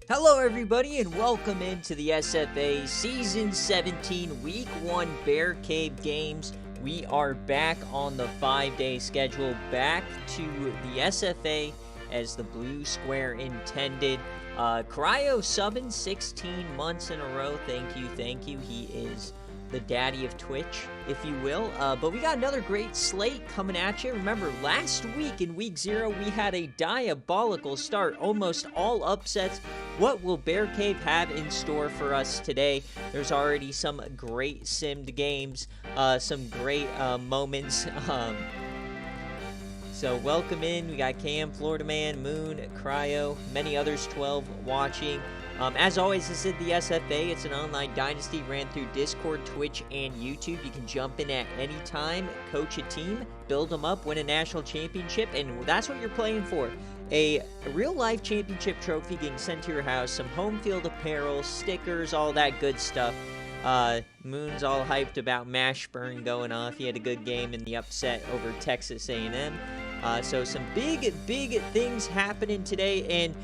Hello everybody and welcome into the SFA Season 17 Week 1 BearCave games. We are back on the 5-day schedule, back to the SFA as the blue square intended. Cryo subbing 16 months in a row. Thank you. He is the daddy of Twitch, if you will. But we got another great slate coming at you. Remember, last week in Week 0, we had a diabolical start, almost all upsets. What will BearCave have in store for us today? There's already some great simmed games, some great moments. So welcome in. We got Cam, Florida Man, Moon, Cryo, many others, 12 watching. As always, this is the SFA. It's an online dynasty ran through Discord, Twitch, and YouTube. You can jump in at any time, coach a team, build them up, win a national championship, and that's what you're playing for. A real-life championship trophy getting sent to your house, some home field apparel, stickers, all that good stuff. Moon's all hyped about Mashburn going off. He had a good game in the upset over Texas A&M. So some big things happening today, and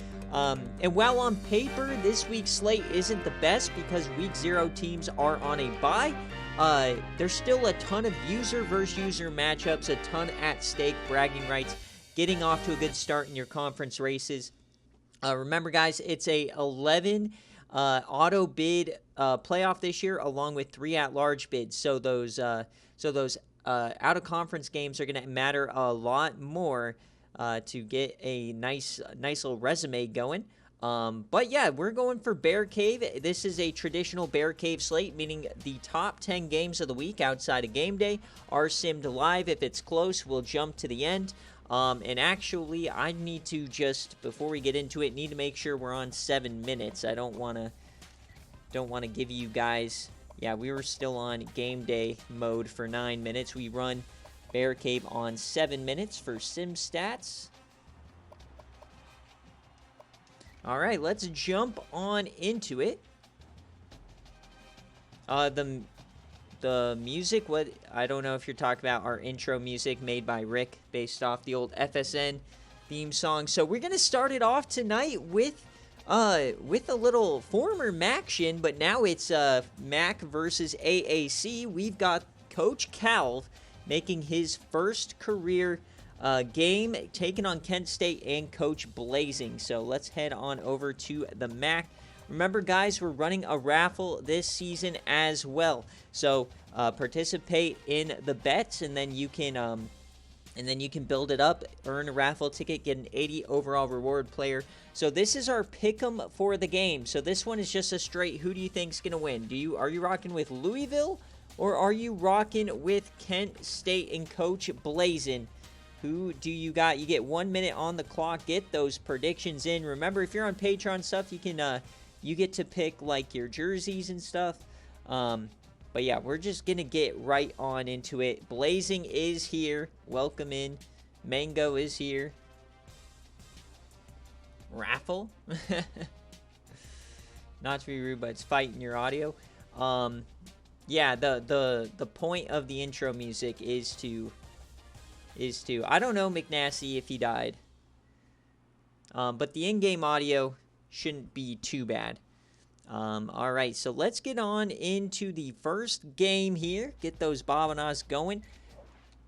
while on paper this week's slate isn't the best because Week 0 teams are on a bye, there's still a ton of user versus user matchups, a ton at stake, bragging rights, getting off to a good start in your conference races. Remember, guys, it's a 11 auto bid playoff this year, along with 3 at-large bids. So those out-of-conference games are going to matter a lot more to get a nice little resume going. But yeah, we're going for BearCave. This is a traditional BearCave slate, meaning the top 10 games of the week outside of game day are simmed live. If it's close, we'll jump to the end. And actually, I need to just, before we get into it, need to make sure we're on 7 minutes. I don't want to give you guys, yeah, we were still on game day mode for 9 minutes. We run BearCave on 7 minutes for sim stats. All right, let's jump on into it. The music, what I don't know if you're talking about our intro music made by Rick based off the old FSN theme song. So we're going to start it off tonight with a little former Maction, but now it's Mac versus AAC. We've got Coach Calv making his first career game, taking on Kent State and Coach Blazing. So let's head on over to the Mac. Remember, guys, we're running a raffle this season as well. So participate in the bets, and then you can build it up, earn a raffle ticket, get an 80 overall reward player. So this is our pick'em for the game. So this one is just a straight, who do you think's gonna win? Are you rocking with Louisville, or are you rocking with Kent State and Coach Blazin'? Who do you got? You get 1 minute on the clock. Get those predictions in. Remember, if you're on Patreon stuff, you can you get to pick like your jerseys and stuff. But yeah, we're just gonna get right on into it. Blazing is here. Welcome in. Mango is here. Raffle. Not to be rude, but it's fighting your audio. Yeah, the point of the intro music is to I don't know McNasty if he died. But the in-game audio shouldn't be too bad. All right, so let's get on into the first game here. Get those Bobanas going.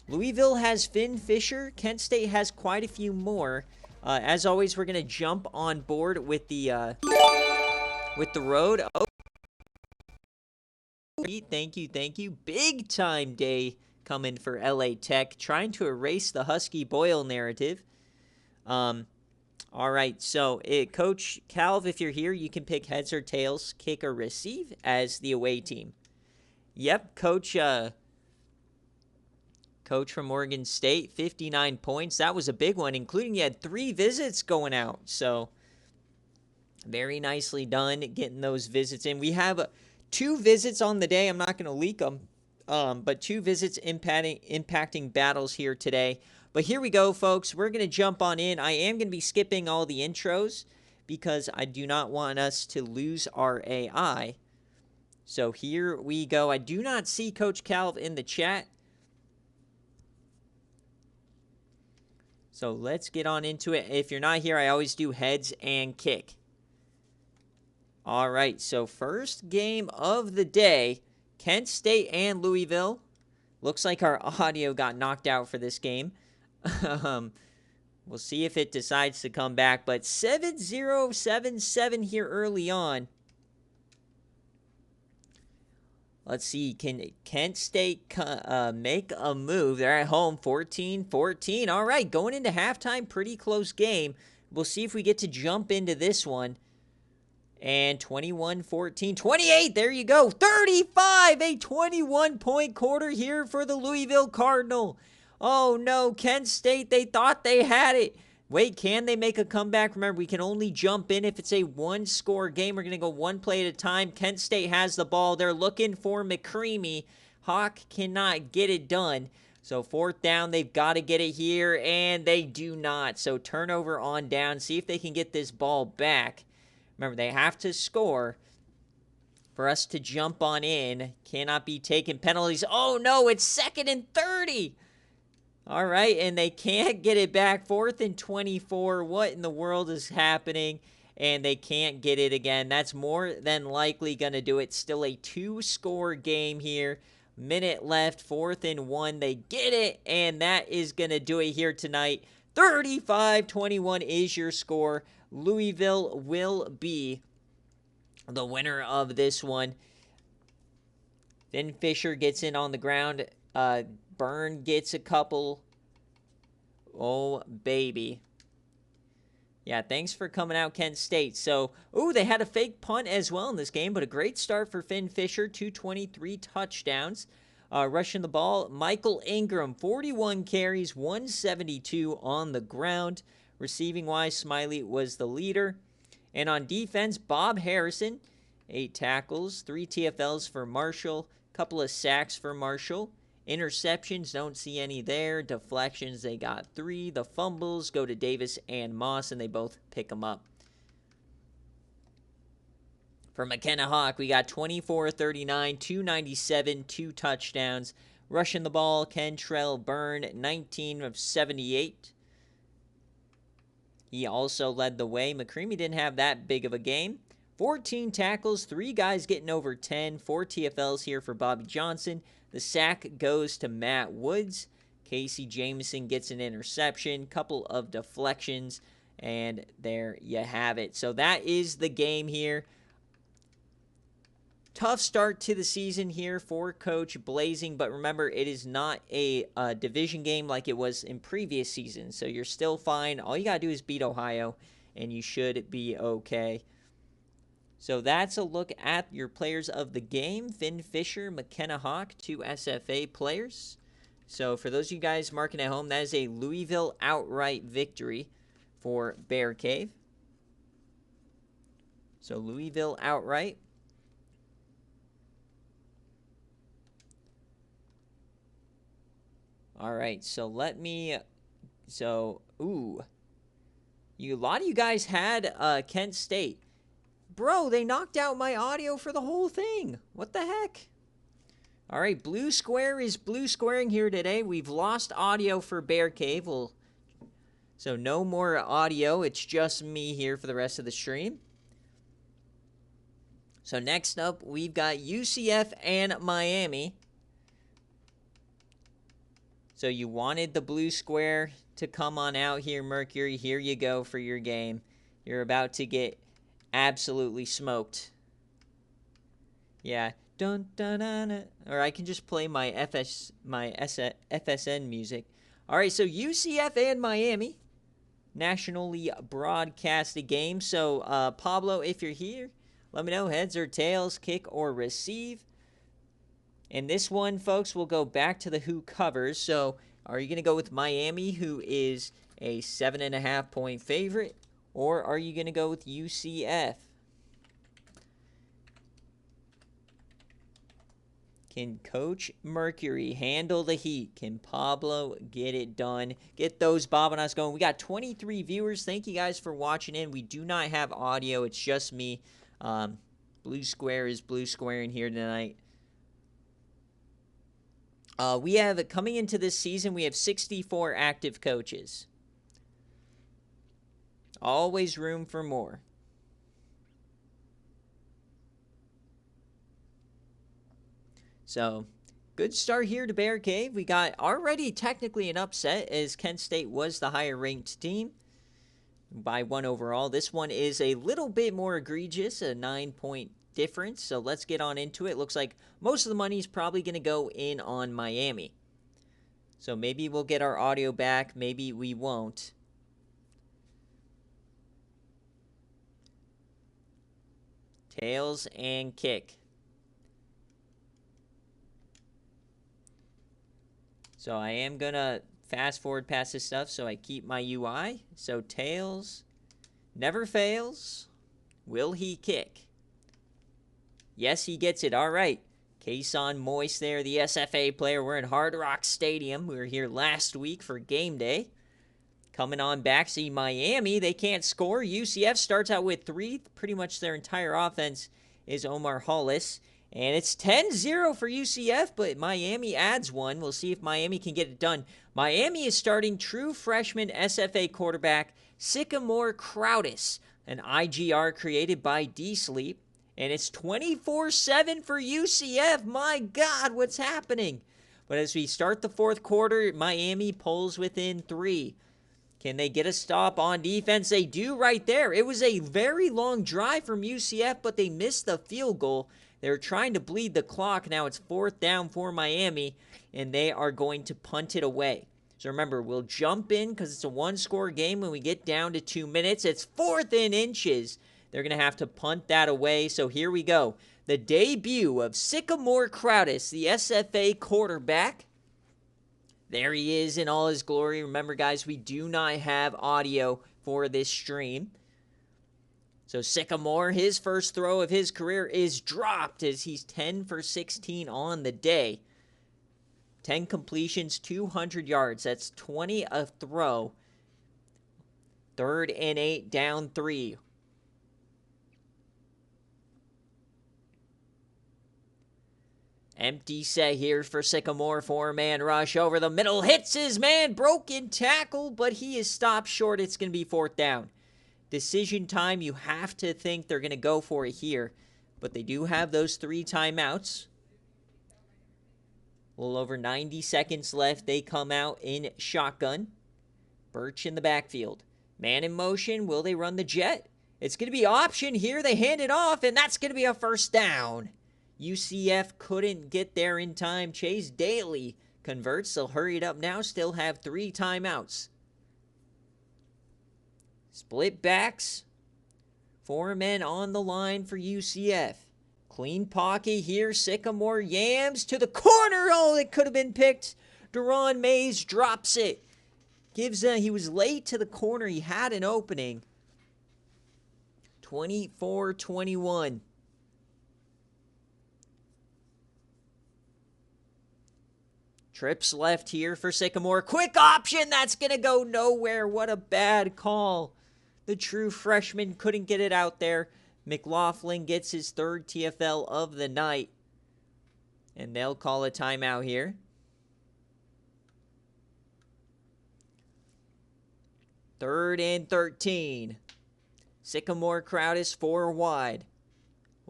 Louisville has Finn Fisher. Kent State has quite a few more. As always, we're going to jump on board with the road. Oh, thank you. Big time day coming for LA Tech, trying to erase the Husky Boyle narrative. All right, so Coach Calv, if you're here, you can pick heads or tails, kick or receive as the away team. Yep, Coach from Oregon State, 59 points. That was a big one, including you had 3 visits going out. So Very nicely done getting those visits in. We have 2 visits on the day. I'm not going to leak them, but 2 visits impacting battles here today. But here we go, folks. We're going to jump on in. I am going to be skipping all the intros because I do not want us to lose our AI. So here we go. I do not see Coach Calv in the chat. So let's get on into it. If you're not here, I always do heads and kick. All right, so first game of the day, Kent State and Louisville. Looks like our audio got knocked out for this game. We'll see if it decides to come back, but 7-0-7-7 here early on. Let's see, can Kent State make a move? They're at home, 14-14. All right, going into halftime, pretty close game. We'll see if we get to jump into this one. And 21-14, 28, there you go, 35, a 21-point quarter here for the Louisville Cardinal. Oh no, Kent State, they thought they had it. Wait, can they make a comeback? Remember, we can only jump in if it's a 1-score game. We're going to go 1 play at a time. Kent State has the ball. They're looking for McCreamy. Hawk cannot get it done. So 4th down, they've got to get it here, and they do not. So turnover on down. See if they can get this ball back. Remember, they have to score for us to jump on in. Cannot be taking penalties. Oh, no, it's 2nd and 30. All right, and they can't get it back. 4th and 24. What in the world is happening? And they can't get it again. That's more than likely going to do it. Still a 2-score game here. Minute left. 4th and 1. They get it, and that is going to do it here tonight. 35-21 is your score. Louisville will be the winner of this one. Then Fisher gets in on the ground. Byrne gets a couple. Oh, baby. Yeah, thanks for coming out, Kent State. So, they had a fake punt as well in this game, but a great start for Finn Fisher. 223 touchdowns. Rushing the ball, Michael Ingram, 41 carries, 172 on the ground. Receiving-wise, Smiley was the leader. And on defense, Bob Harrison, 8 tackles, 3 TFLs for Marshall, couple of sacks for Marshall. Interceptions, don't see any there. Deflections, they got 3. The fumbles go to Davis and Moss, and they both pick them up. For McKenna Hawk, we got 24-39, 297, 2 touchdowns. Rushing the ball, Kentrell Byrne, 19 of 78. He also led the way. McCreamy didn't have that big of a game. 14 tackles, 3 guys getting over 10. 4 TFLs here for Bobby Johnson. The sack goes to Matt Woods. Casey Jameson gets an interception. Couple of deflections. And there you have it. So that is the game here. Tough start to the season here for Coach Blazing, but remember, it is not a division game like it was in previous seasons, so you're still fine. All you got to do is beat Ohio, and you should be okay. So that's a look at your players of the game. Finn Fisher, McKenna Hawk, 2 SFA players. So for those of you guys marking at home, that is a Louisville outright victory for BearCave. So Louisville outright. All right, so a lot of you guys had Kent State. Bro, they knocked out my audio for the whole thing. What the heck? All right, Blue Square is blue squaring here today. We've lost audio for BearCave. So no more audio. It's just me here for the rest of the stream. So next up, we've got UCF and Miami. So you wanted the blue square to come on out here, Mercury. Here you go for your game. You're about to get absolutely smoked. Yeah. Dun, dun, dun, dun. Or I can just play my FSN music. All right, so UCF and Miami, nationally broadcasted game. So, Pablo, if you're here, let me know, heads or tails, kick or receive. And this one, folks, will go back to the who covers. So, are you going to go with Miami, who is a 7.5-point favorite, Or are you going to go with UCF? Can Coach Mercury handle the heat? Can Pablo get it done? Get those Bobanas going. We got 23 viewers. Thank you guys for watching in. We do not have audio. It's just me. Blue Square is blue squaring here tonight. We have, coming into this season, we have 64 active coaches. Always room for more. So, good start here to BearCave. We got already technically an upset as Kent State was the higher ranked team by 1 overall. This one is a little bit more egregious, a 9-point difference. So let's get on into it. Looks like most of the money is probably going to go in on Miami. So maybe we'll get our audio back. Maybe we won't. Tails and kick. So I am going to fast forward past this stuff so I keep my UI. So tails never fails. Will he kick? Yes, he gets it. All right. Kason Moist there, the SFA player. We're in Hard Rock Stadium. We were here last week for game day. Coming on back, see Miami. They can't score. UCF starts out with 3. Pretty much their entire offense is Omar Hollis. And it's 10-0 for UCF, but Miami adds 1. We'll see if Miami can get it done. Miami is starting true freshman SFA quarterback Sycamore Crowdis, an IGR created by D-Sleep. And it's 24-7 for UCF. My God, what's happening? But as we start the fourth quarter, Miami pulls within 3. Can they get a stop on defense? They do right there. It was a very long drive from UCF, but they missed the field goal. They're trying to bleed the clock. Now it's 4th down for Miami, and they are going to punt it away. So remember, we'll jump in because it's a 1-score game when we get down to 2 minutes. It's 4th and inches. They're going to have to punt that away. So here we go. The debut of Sycamore Crowdis, the SFA quarterback. There he is in all his glory. Remember, guys, we do not have audio for this stream. So Sycamore, his first throw of his career is dropped as he's 10 for 16 on the day. 10 completions, 200 yards. That's 20 a throw. 3rd and 8, down 3. Empty set here for Sycamore. 4-man rush over the middle. Hits his man. Broken tackle, but he is stopped short. It's going to be 4th down. Decision time, you have to think they're going to go for it here. But they do have those 3 timeouts. A little over 90 seconds left. They come out in shotgun. Birch in the backfield. Man in motion. Will they run the jet? It's going to be option here. They hand it off, and that's going to be a 1st down. UCF couldn't get there in time. Chase Daly converts. They'll hurry it up now. Still have 3 timeouts. Split backs. 4 men on the line for UCF. Clean pocket here. Sycamore yams to the corner. Oh, it could have been picked. Deron Mays drops it. He was late to the corner. He had an opening. 24-21. Trips left here for Sycamore. Quick option. That's going to go nowhere. What a bad call. The true freshman couldn't get it out there. McLaughlin gets his 3rd TFL of the night. And they'll call a timeout here. 3rd and 13. Sycamore Crowdis 4 wide.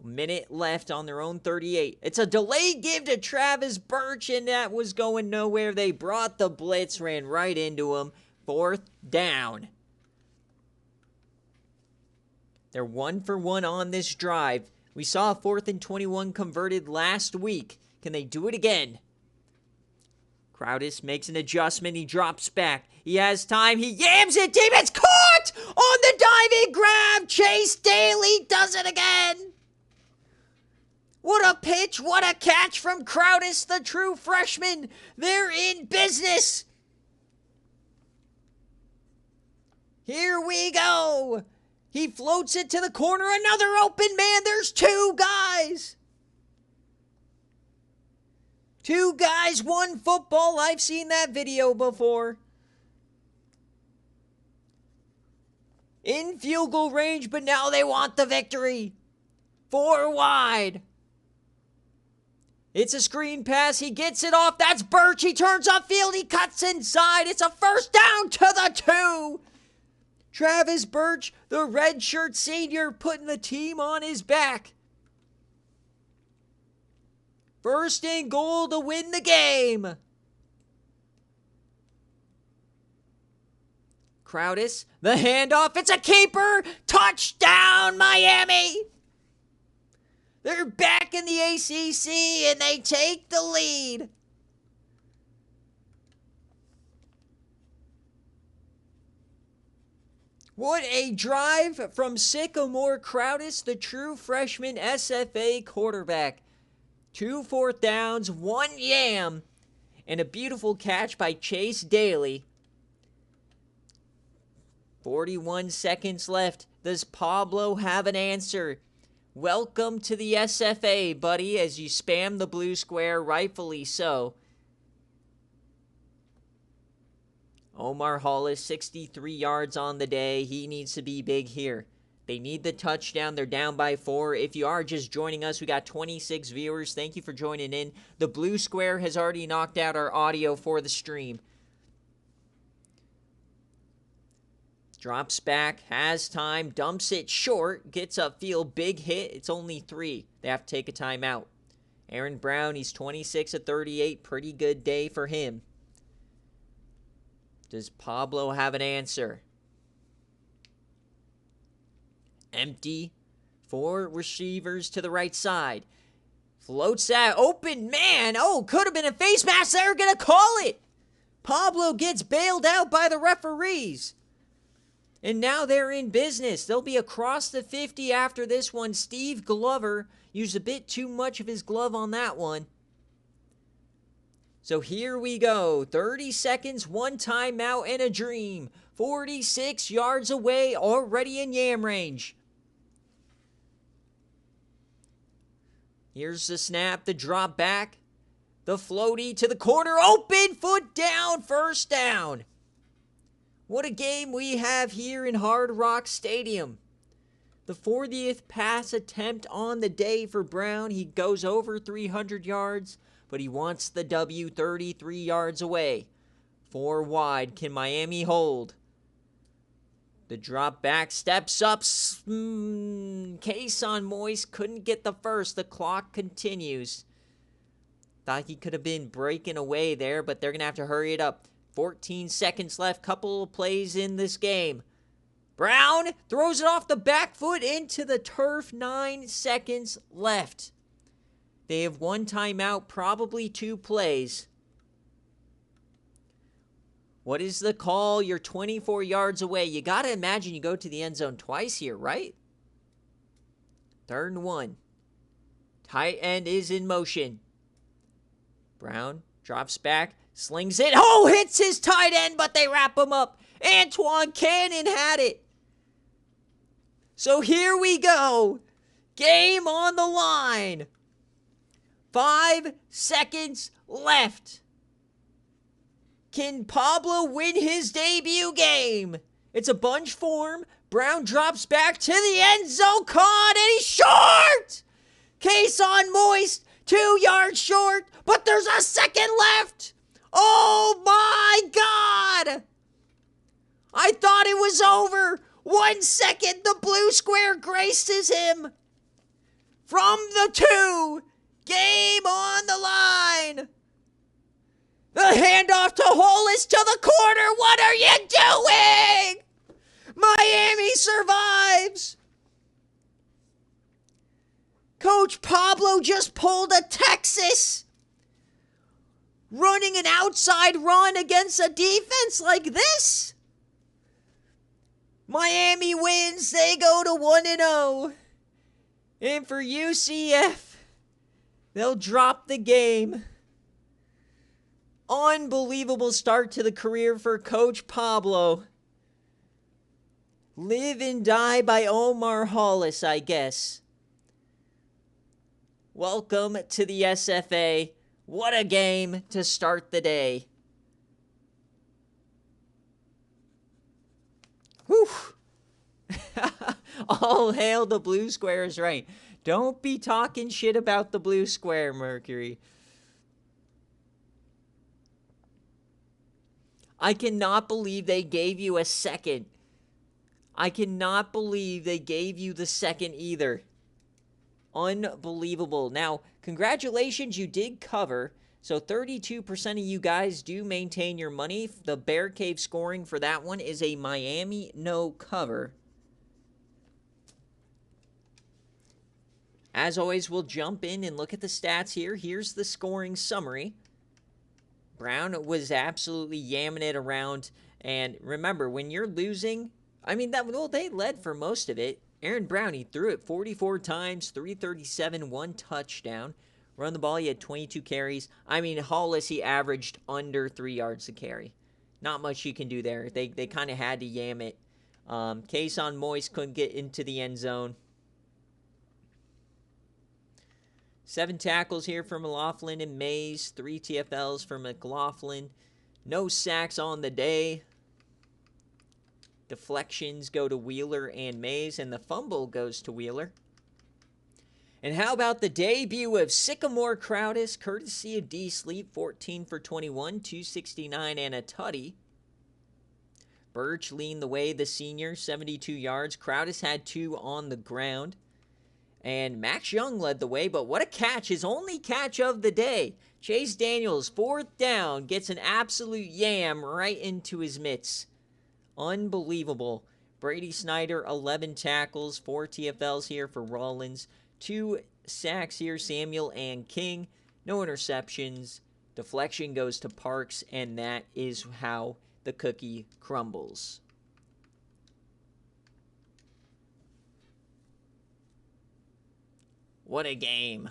A minute left on their own 38. It's a delayed give to Travis Birch, and that was going nowhere. They brought the blitz, ran right into him. 4th down. They're 1 for 1 on this drive. We saw a 4th and 21 converted last week. Can they do it again? Crowdis makes an adjustment. He drops back. He has time. He yams it deep. It's caught on the diving grab. Chase Daly does it again. What a pitch. What a catch from Crowdis, the true freshman. They're in business. Here we go. He floats it to the corner. Another open man. There's two guys. Two guys, one football. I've seen that video before. In field goal range, but now they want the victory. 4 wide. It's a screen pass. He gets it off. That's Birch. He turns upfield. He cuts inside. It's a first down to the 2. Travis Birch, the redshirt senior, putting the team on his back. First and goal to win the game. Crowdis, the handoff. It's a keeper. Touchdown, Miami. They're back in the ACC and they take the lead. What a drive from Sycamore Crowdis, the true freshman SFA quarterback. 2 fourth downs, 1 yam, and a beautiful catch by Chase Daly. 41 seconds left. Does Pablo have an answer? Welcome to the SFA, buddy, as you spam the blue square, rightfully so. Omar Hollis, 63 yards on the day. He needs to be big here. They need the touchdown. They're down by 4. If you are just joining us, we got 26 viewers. Thank you for joining in. The blue square has already knocked out our audio for the stream. Drops back, has time, dumps it short, gets upfield, big hit. It's only 3. They have to take a timeout. Aaron Brown, he's 26 of 38. Pretty good day for him. Does Pablo have an answer? Empty. 4 receivers to the right side. Floats that open man. Oh, could have been a face mask. They're going to call it. Pablo gets bailed out by the referees. And now they're in business. They'll be across the 50 after this one. Steve Glover used a bit too much of his glove on that one. So here we go. 30 seconds, 1 timeout, and a dream. 46 yards away, already in yam range. Here's the snap, the drop back. The floaty to the corner, open, foot down, first down. What a game we have here in Hard Rock Stadium. The 40th pass attempt on the day for Brown. He goes over 300 yards, but he wants the W, 33 yards away. 4 wide. Can Miami hold? The drop back, steps up. Case on Moist couldn't get the first. The clock continues. Thought he could have been breaking away there, but they're going to have to hurry it up. 14 seconds left. Couple of plays in this game. Brown throws it off the back foot into the turf. 9 seconds left. They have 1 timeout, probably 2 plays. What is the call? You're 24 yards away. You got to imagine you go to the end zone twice here, right? 3rd and 1. Tight end is in motion. Brown drops back, slings it. Oh, hits his tight end, but they wrap him up. Antoine Cannon had it. So here we go. Game on the line. 5 seconds left. Can Pablo win his debut game? It's a bunch form. Brown drops back to the end zone. Caught, and he's short. Case on Moist. 2 yards short, but there's a second left. Oh my God. I thought it was over. 1 second, the blue square graces him. From the 2, game on the line. The handoff to Hollis to the corner. What are you doing? Miami survives. Coach Pablo just pulled a Texas. Running an outside run against a defense like this. Miami wins. They go to 1-0. And for UCF, they'll drop the game. Unbelievable start to the career for Coach Pablo. Live and Die by Omar Hollis, I guess. Welcome to the SFA. What a game to start the day. Whew. All hail the blue square is right. Don't be talking shit about the blue square, Mercury. I cannot believe they gave you a second. I cannot believe they gave you the second either. Unbelievable. Now, congratulations, you did cover. So 32% of you guys do maintain your money. The BearCave scoring for that one is a Miami no cover. As always, we'll jump in and look at the stats here. Here's the scoring summary. Brown was absolutely yamming it around. And remember, when you're losing, I mean, they led for most of it. Aaron Brown, he threw it 44 times, 337, 1 touchdown. Run the ball, he had 22 carries. I mean, Hollis, he averaged under 3 yards a carry. Not much you can do there. They kind of had to yam it. Case on Moist couldn't get into the end zone. 7 tackles here for McLaughlin and Mays. 3 TFLs for McLaughlin. No sacks on the day. Deflections go to Wheeler and Mays, and the fumble goes to Wheeler. And how about the debut of Sycamore Crowdis, courtesy of D-Sleep, 14 for 21, 269 and a tutty. Birch leaned the way, the senior, 72 yards. Crowdis had 2 on the ground. And Max Young led the way, but what a catch, his only catch of the day. Chase Daniels, 4th down, gets an absolute yam right into his mitts. Unbelievable. Brady Snyder, 11 tackles, 4 TFLs here for Rollins. 2 sacks here, Samuel and King. No interceptions. Deflection goes to Parks, and that is how the cookie crumbles. What a game.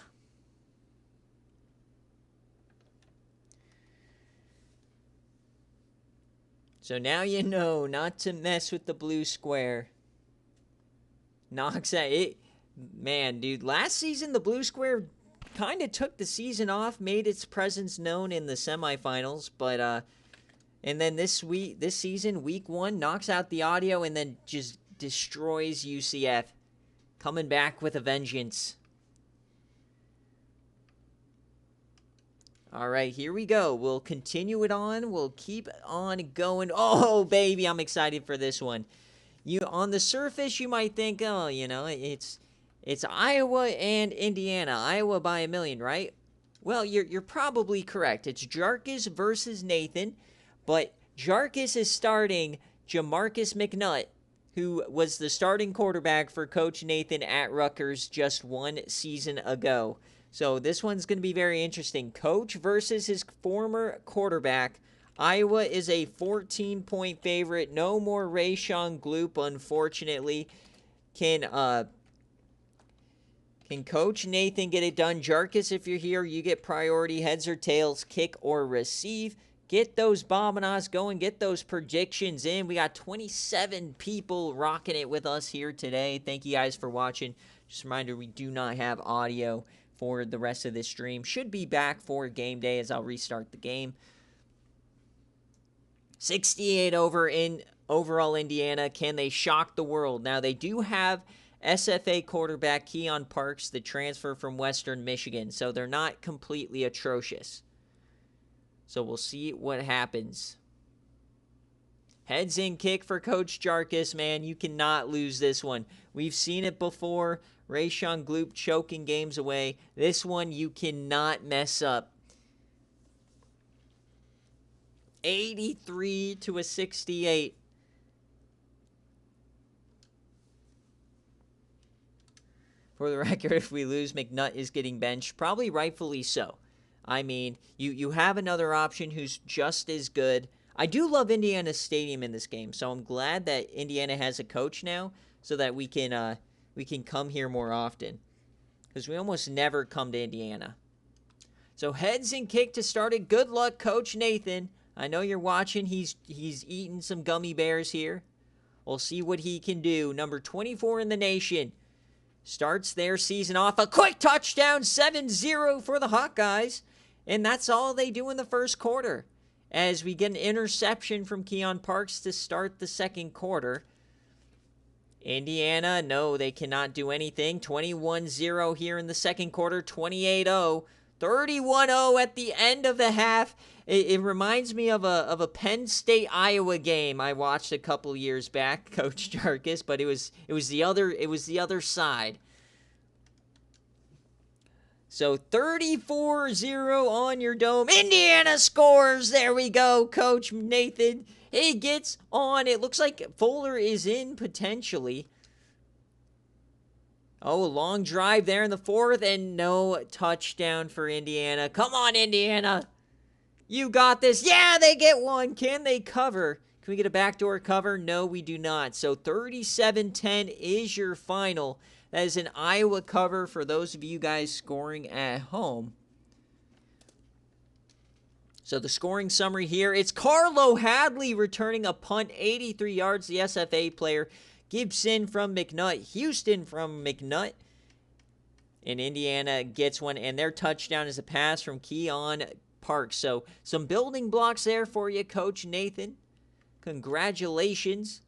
So now you know not to mess with the blue square. Knocks at it. Man, dude, last season the blue square kind of took the season off, made its presence known in the semifinals, but and then this season, week 1, knocks out the audio and then just destroys UCF. Coming back with a vengeance. All right, here we go. We'll continue it on. We'll keep on going. Oh, baby, I'm excited for this one. On the surface, you might think, oh, you know, it's Iowa and Indiana. Iowa by a million, right? Well, you're probably correct. It's Jarkus versus Nathan, but Jarkus is starting Jamarcus McNutt, who was the starting quarterback for Coach Nathan at Rutgers just 1 season ago. So this one's going to be very interesting. Coach versus his former quarterback. Iowa is a 14-point favorite. No more Rayshon Gloop, unfortunately. Can Coach Nathan get it done? Jarkus, if you're here, you get priority. Heads or tails, kick or receive. Get those Bobinas going. Get those predictions in. We got 27 people rocking it with us here today. Thank you guys for watching. Just a reminder, we do not have audio for the rest of this stream. Should be back for game day as I'll restart the game. 68 over in overall Indiana. Can they shock the world? Now, they do have SFA quarterback Keon Parks, the transfer from Western Michigan, so they're not completely atrocious. So we'll see what happens. Heads in kick for Coach Jarkus, man. You cannot lose this one. We've seen it before. Rayshon Gloop choking games away. This one you cannot mess up. 83 to a 68. For the record, if we lose, McNutt is getting benched. Probably rightfully so. I mean, you have another option who's just as good. I do love Indiana Stadium in this game, so I'm glad that Indiana has a coach now so that we can come here more often. Because we almost never come to Indiana. So heads and kick to start it. Good luck, Coach Nathan. I know you're watching. He's eating some gummy bears here. We'll see what he can do. Number 24 in the nation starts their season off. A quick touchdown, 7-0 for the Hawkeyes. And that's all they do in the first quarter, as we get an interception from Keon Parks to start the second quarter. Indiana, no, they cannot do anything. 21-0 here in the second quarter, 28-0. 31-0 at the end of the half. It reminds me of a Penn State-Iowa game I watched a couple years back, Coach Jarkus, but it was the other side. So 34-0 on your dome. Indiana scores. There we go, Coach Nathan. He gets on. It looks like Fuller is in potentially. Oh, a long drive there in the fourth, and no touchdown for Indiana. Come on, Indiana. You got this. Yeah, they get one. Can they cover? Can we get a backdoor cover? No, we do not. So 37-10 is your final. That is an Iowa cover for those of you guys scoring at home. So the scoring summary here, it's Carlo Hadley returning a punt, 83 yards, the SFA player. Gibson from McNutt, Houston from McNutt. And Indiana gets one, and their touchdown is a pass from Keon Parks. So some building blocks there for you, Coach Nathan. Congratulations.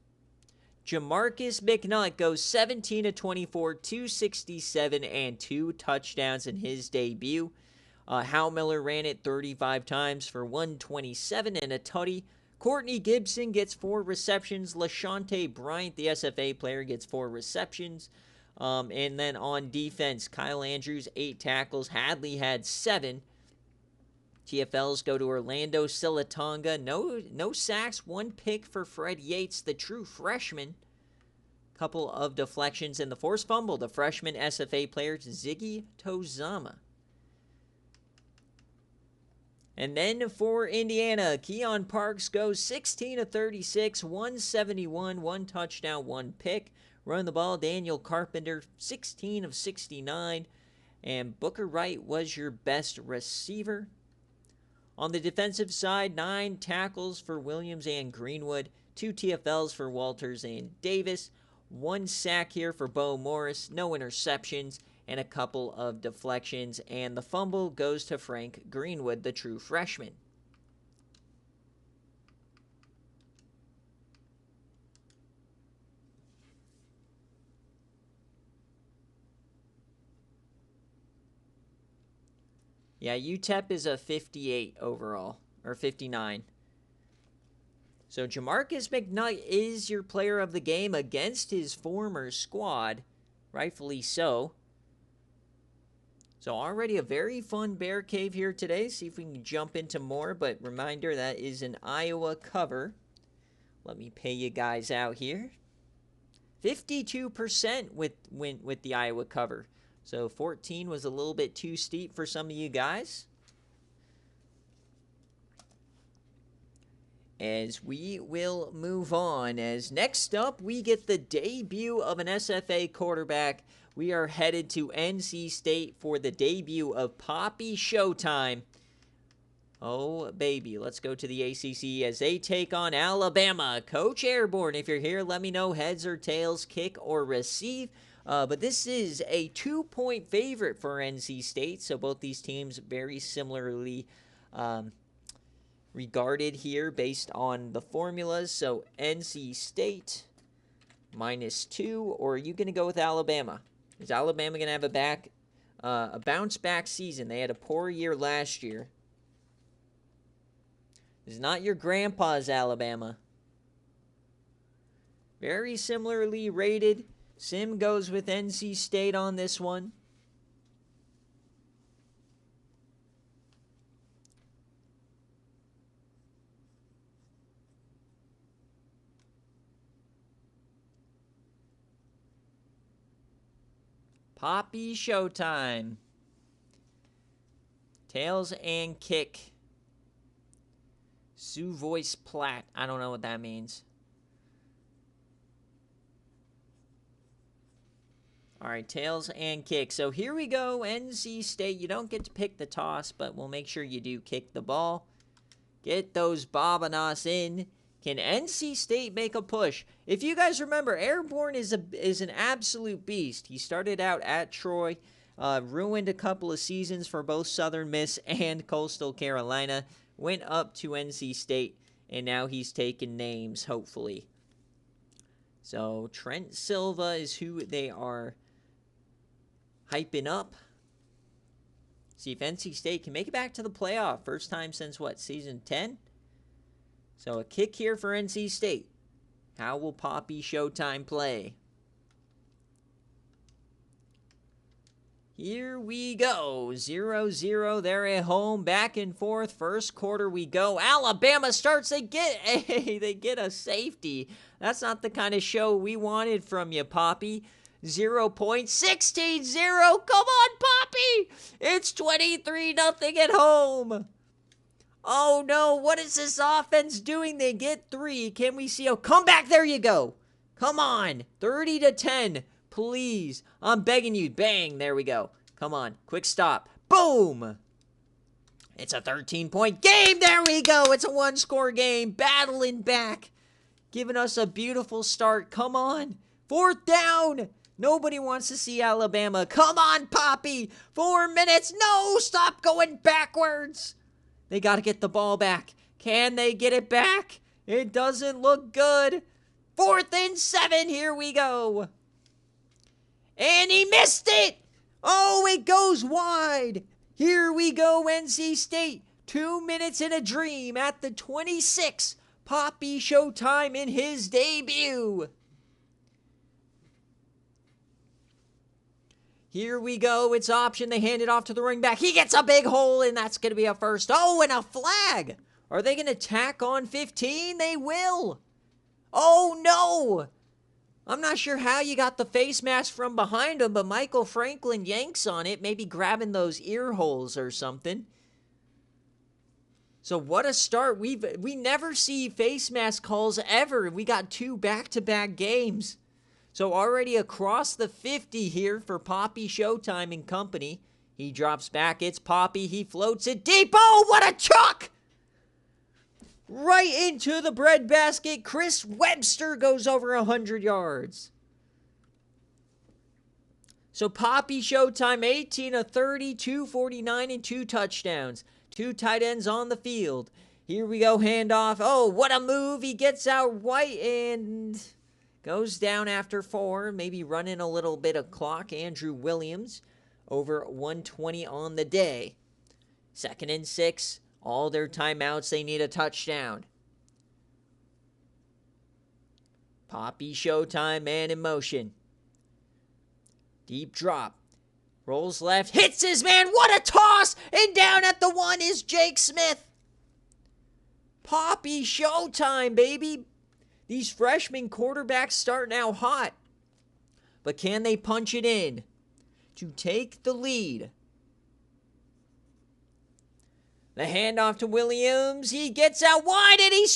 Jamarcus McNutt goes 17 of 24, 267, and 2 touchdowns in his debut. Hal Miller ran it 35 times for 127 and a tutty. Courtney Gibson gets 4 receptions. LaShonte Bryant, the SFA player, gets 4 receptions. And then on defense, Kyle Andrews, 8 tackles. Hadley had 7. TFLs go to Orlando Silatonga. No sacks, 1 pick for Fred Yates, the true freshman. Couple of deflections and the forced fumble. The freshman SFA player, Ziggy Tozama. And then for Indiana, Keon Parks goes 16 of 36, 171, 1 touchdown, 1 pick. Run the ball, Daniel Carpenter, 16 of 69. And Booker Wright was your best receiver. On the defensive side, 9 tackles for Williams and Greenwood, 2 TFLs for Walters and Davis, 1 sack here for Bo Morris, no interceptions, and a couple of deflections. And the fumble goes to Frank Greenwood, the true freshman. Yeah, UTEP is a 58 overall, or 59. So Jamarcus McNutt is your player of the game against his former squad, rightfully so. So already a very fun Bear Cave here today. See if we can jump into more, but reminder, that is an Iowa cover. Let me pay you guys out here. 52% with the Iowa cover. So 14 was a little bit too steep for some of you guys. As we will move on, as next up we get the debut of an SFA quarterback. We are headed to NC State for the debut of Poppy Showtime. Oh, baby. Let's go to the ACC as they take on Alabama. Coach Airborne, if you're here, let me know heads or tails, kick or receive. But this is a 2-point favorite for NC State, so both these teams very similarly regarded here based on the formulas. So NC State -2, or are you going to go with Alabama? Is Alabama going to have a bounce-back season? They had a poor year last year. It's not your grandpa's Alabama. Very similarly rated. Sim goes with NC State on this one. Poppy Showtime. Tails and kick. Sioux Voice Platte. I don't know what that means. All right, tails and kick. So here we go, NC State. You don't get to pick the toss, but we'll make sure you do kick the ball. Get those Bobanos in. Can NC State make a push? If you guys remember, Airborne is an absolute beast. He started out at Troy, ruined a couple of seasons for both Southern Miss and Coastal Carolina, went up to NC State, and now he's taken names, hopefully. So Trent Silva is who they are hyping up. See if NC State can make it back to the playoff. First time since, what, season 10? So a kick here for NC State. How will Poppy Showtime play? Here we go. 0-0. They're at home. Back and forth. First quarter we go. Alabama starts. They get a safety. That's not the kind of show we wanted from you, Poppy. 0 points. 16-0. Come on, Poppy. It's 23-0 at home. Oh, no. What is this offense doing? They get 3. Can we see a comeback? There you go. Come on. 30-10. Please. I'm begging you. Bang. There we go. Come on. Quick stop. Boom. It's a 13-point game. There we go. It's a one-score game. Battling back. Giving us a beautiful start. Come on. 4th down. Nobody wants to see Alabama. Come on, Poppy. 4 minutes. No. Stop going backwards. They got to get the ball back. Can they get it back? It doesn't look good. 4th and 7. Here we go. And he missed it. Oh, it goes wide. Here we go, NC State. 2 minutes in a dream at the 26. Poppy Showtime in his debut. Here we go. It's option. They hand it off to the running back. He gets a big hole, and that's going to be a first. Oh, and a flag. Are they going to tack on 15? They will. Oh, no. I'm not sure how you got the face mask from behind him, but Michael Franklin yanks on it, maybe grabbing those ear holes or something. So what a start. We never see face mask calls ever. We got 2 back-to-back games. So already across the 50 here for Poppy Showtime and company. He drops back. It's Poppy. He floats it deep. Oh, what a chuck! Right into the breadbasket. Chris Webster goes over 100 yards. So Poppy Showtime, 18 of 30, 249, and 2 touchdowns. 2 tight ends on the field. Here we go, handoff. Oh, what a move. He gets out right and goes down after 4, maybe running a little bit of clock. Andrew Williams, over 120 on the day. 2nd and 6. All their timeouts, they need a touchdown. Poppy Showtime, man in motion. Deep drop. Rolls left, hits his man. What a toss! And down at the 1 is Jake Smith. Poppy Showtime, baby. These freshman quarterbacks start now hot. But can they punch it in to take the lead? The handoff to Williams. He gets out wide and he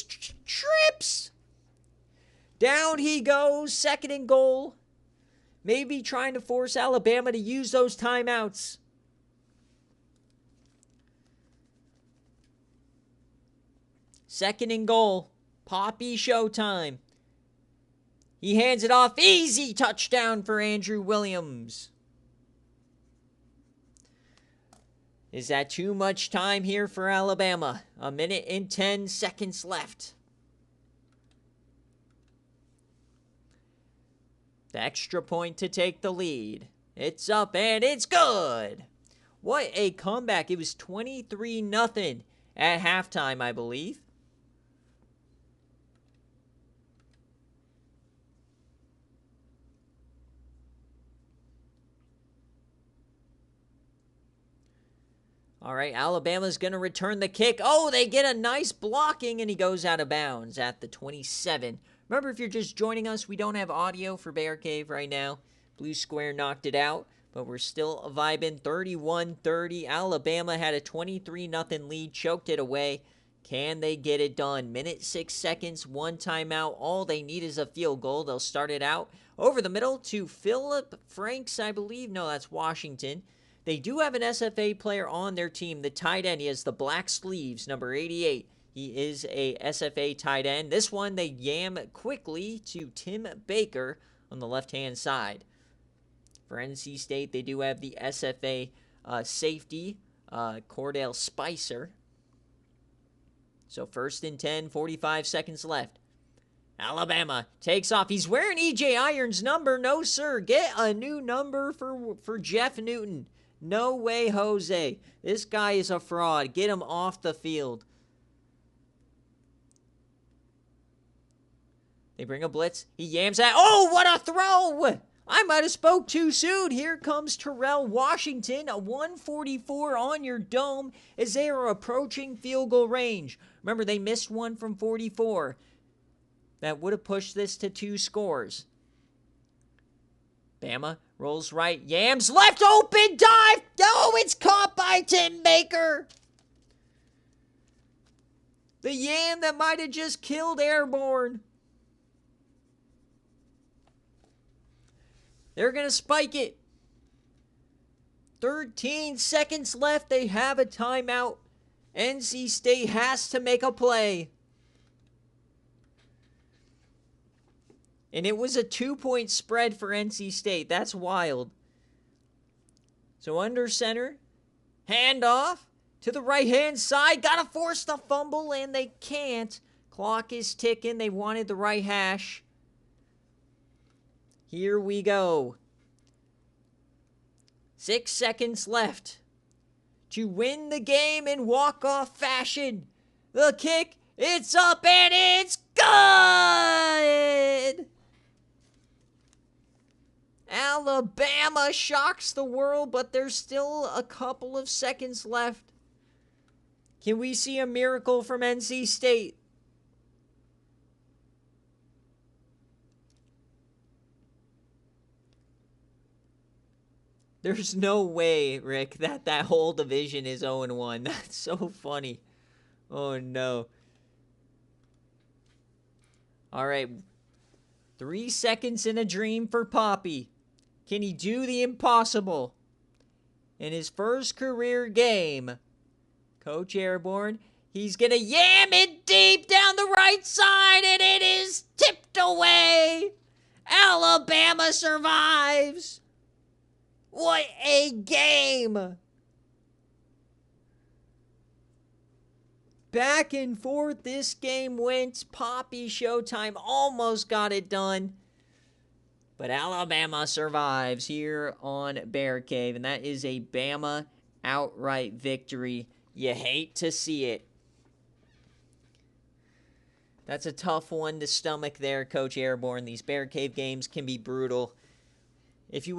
trips. Down he goes. 2nd and goal. Maybe trying to force Alabama to use those timeouts. Second and goal. Poppy Showtime. He hands it off. Easy touchdown for Andrew Williams. Is that too much time here for Alabama? 1 minute and 10 seconds left. The extra point to take the lead. It's up and it's good. What a comeback. It was 23-0 at halftime, I believe. All right, Alabama's going to return the kick. Oh, they get a nice blocking, and he goes out of bounds at the 27. Remember, if you're just joining us, we don't have audio for BearCave right now. Blue Square knocked it out, but we're still vibing. 31-30. Alabama had a 23-0 lead, choked it away. Can they get it done? Minute 6 seconds, 1 timeout. All they need is a field goal. They'll start it out over the middle to Philip Franks, I believe. No, that's Washington. They do have an SFA player on their team, the tight end. He has the black sleeves, number 88. He is a SFA tight end. This one, they yam quickly to Tim Baker on the left-hand side. For NC State, they do have the SFA safety, Cordell Spicer. So 1st and 10, 45 seconds left. Alabama takes off. He's wearing E.J. Iron's number. No, sir. Get a new number for Jeff Newton. No way, Jose. This guy is a fraud. Get him off the field. They bring a blitz. He yams that. Oh, what a throw! I might have spoke too soon. Here comes Terrell Washington, a 144 on your dome as they are approaching field goal range. Remember, they missed one from 44. That would have pushed this to 2 scores. Bama rolls right, yams left, open dive. Oh, it's caught by Tim Baker. The yam that might have just killed Airborne. They're going to spike it. 13 seconds left. They have a timeout. NC State has to make a play. And it was a 2-point spread for NC State. That's wild. So under center. Handoff to the right-hand side. Got to force the fumble, and they can't. Clock is ticking. They wanted the right hash. Here we go. 6 seconds left to win the game in walk-off fashion. The kick, it's up and it's good! Alabama shocks the world, but there's still a couple of seconds left. Can we see a miracle from NC State? There's no way, Rick, that whole division is 0-1. That's so funny. Oh, no. All right. 3 seconds in a dream for Poppy. Can he do the impossible? In his first career game, Coach Airborne, he's going to yam it deep down the right side, and it is tipped away. Alabama survives. What a game! Back and forth this game went. Poppy Showtime almost got it done. But Alabama survives here on BearCave, and that is a Bama outright victory. You hate to see it. That's a tough one to stomach there, Coach Airborne. These BearCave games can be brutal. If you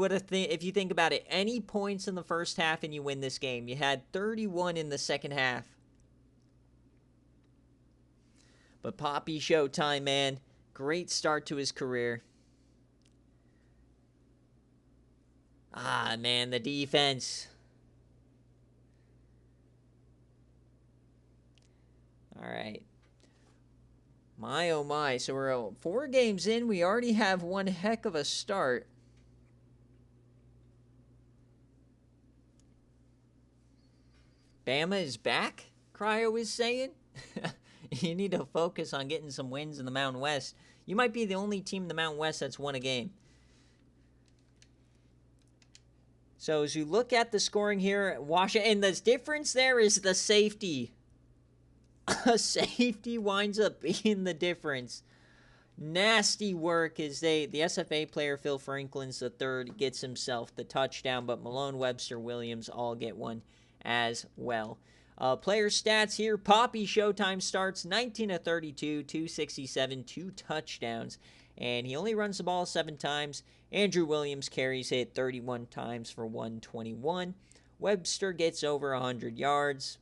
think about it, any points in the first half and you win this game. You had 31 in the second half. But Poppy Showtime, man. Great start to his career. Ah, man, the defense. All right. My, oh my. So we're 4 games in. We already have one heck of a start. Bama is back, Cryo is saying. You need to focus on getting some wins in the Mountain West. You might be the only team in the Mountain West that's won a game. So as you look at the scoring here, Washington, and the difference there is the safety. A safety winds up being the difference. Nasty work as the SFA player, Phil Franklin's the third, gets himself the touchdown, but Malone, Webster, Williams all get one as well. Player stats here. Poppy Showtime starts 19 of 32, 267, 2 touchdowns. And he only runs the ball 7 times. Andrew Williams carries it 31 times for 121. Webster gets over 100 yards.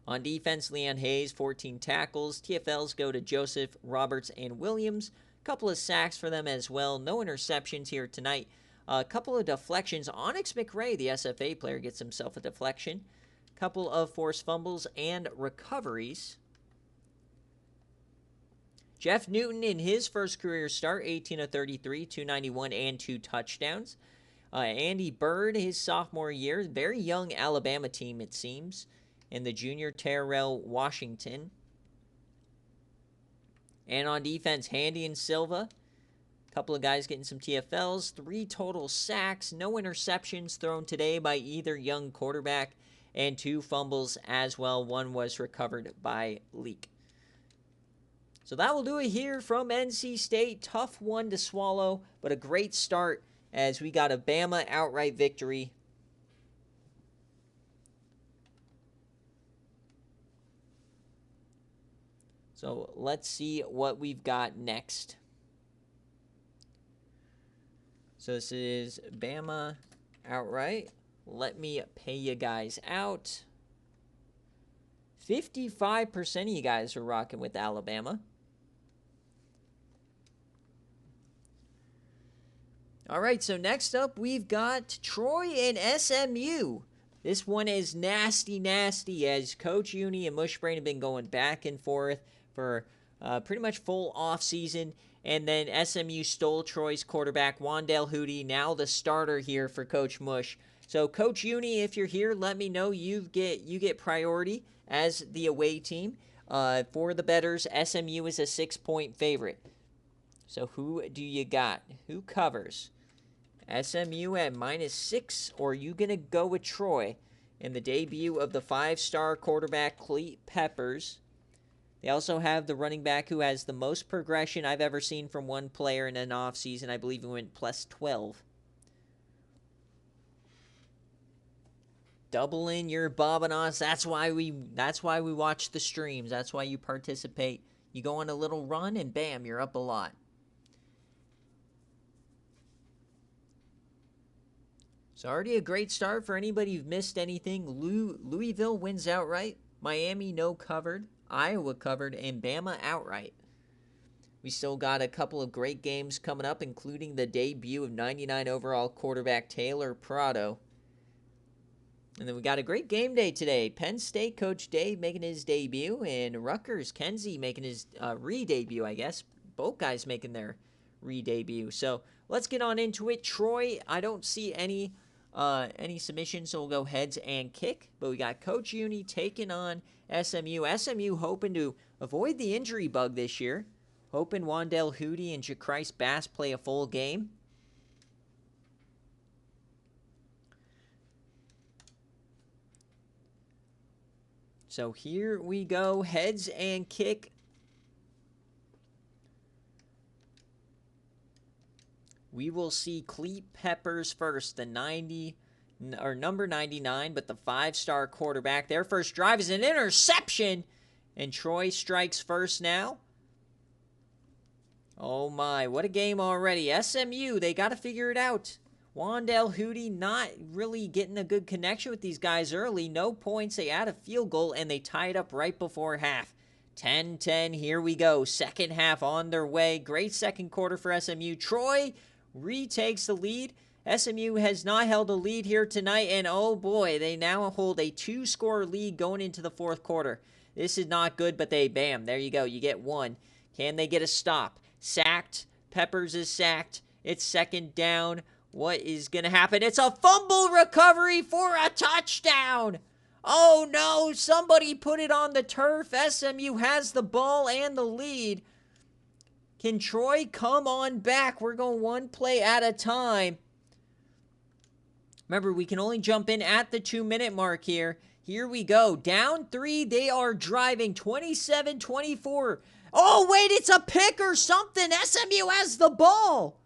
On defense, Leon Hayes, 14 tackles. TFLs go to Joseph, Roberts, and Williams. A couple of sacks for them as well. No interceptions here tonight. A couple of deflections. Onyx McRae, the SFA player, gets himself a deflection. Couple of forced fumbles and recoveries. Jeff Newton in his first career start, 18 of 33, 291, and 2 touchdowns. Andy Byrd, his sophomore year, very young Alabama team, it seems. and the junior Terrell Washington. And on defense, Handy and Silva. A couple of guys getting some TFLs. 3 total sacks. No interceptions thrown today by either young quarterback. And 2 fumbles as well. 1 was recovered by Leak. So that will do it here from NC State. Tough one to swallow, but a great start as we got a Bama outright victory. So let's see what we've got next. So this is Bama outright. Let me pay you guys out. 55% of you guys are rocking with Alabama. All right, so next up we've got Troy and SMU. This one is nasty as Coach Uni and Mushbrain have been going back and forth for pretty much full off season. And then SMU stole Troy's quarterback, Wandale Hootie, now the starter here for Coach Mush. So Coach Uni, if you're here, let me know. You get priority as the away team. For the bettors, SMU is a 6-point favorite. So who do you got? Who covers? SMU at -6, or are you going to go with Troy in the debut of the 5-star quarterback, Cleet Peppers? They also have the running back who has the most progression I've ever seen from one player in an offseason. I believe he went +12. Double in your Bobanos. That's why we watch the streams. That's why you participate. You go on a little run and bam, you're up a lot. So already a great start for anybody who've missed anything. Louisville wins outright. Miami no covered. Iowa covered. And Bama outright. We still got a couple of great games coming up, including the debut of 99 overall quarterback Taylor Prado. And then we got a great game day today. Penn State Coach Dave making his debut, and Rutgers Kenzie making his re-debut, I guess. Both guys making their re-debut. So let's get on into it. Troy, I don't see any submissions, so we'll go heads and kick. But we got Coach Uni taking on SMU. SMU hoping to avoid the injury bug this year. Hoping Wandale Hootie and Jacrise Bass play a full game. So here we go, heads and kick. We will see Cleet Peppers first, the number 99, but the 5-star quarterback. Their first drive is an interception, and Troy strikes first now. Oh my, what a game already. SMU, they got to figure it out. Wandale Hootie not really getting a good connection with these guys early. No points. They add a field goal, and they tie it up right before half. 10-10, here we go. Second half on their way. Great second quarter for SMU. Troy retakes the lead. SMU has not held a lead here tonight, and oh boy, they now hold a 2-score lead going into the fourth quarter. This is not good, but bam, there you go. You get one. Can they get a stop? Sacked. Peppers is sacked. It's second down. What is going to happen? It's a fumble recovery for a touchdown. Oh no, somebody put it on the turf. SMU has the ball and the lead. Can Troy come on back? We're going one play at a time. Remember, we can only jump in at the 2-minute mark here. Here we go. Down 3. They are driving 27-24. Oh, wait, it's a pick or something. SMU has the ball.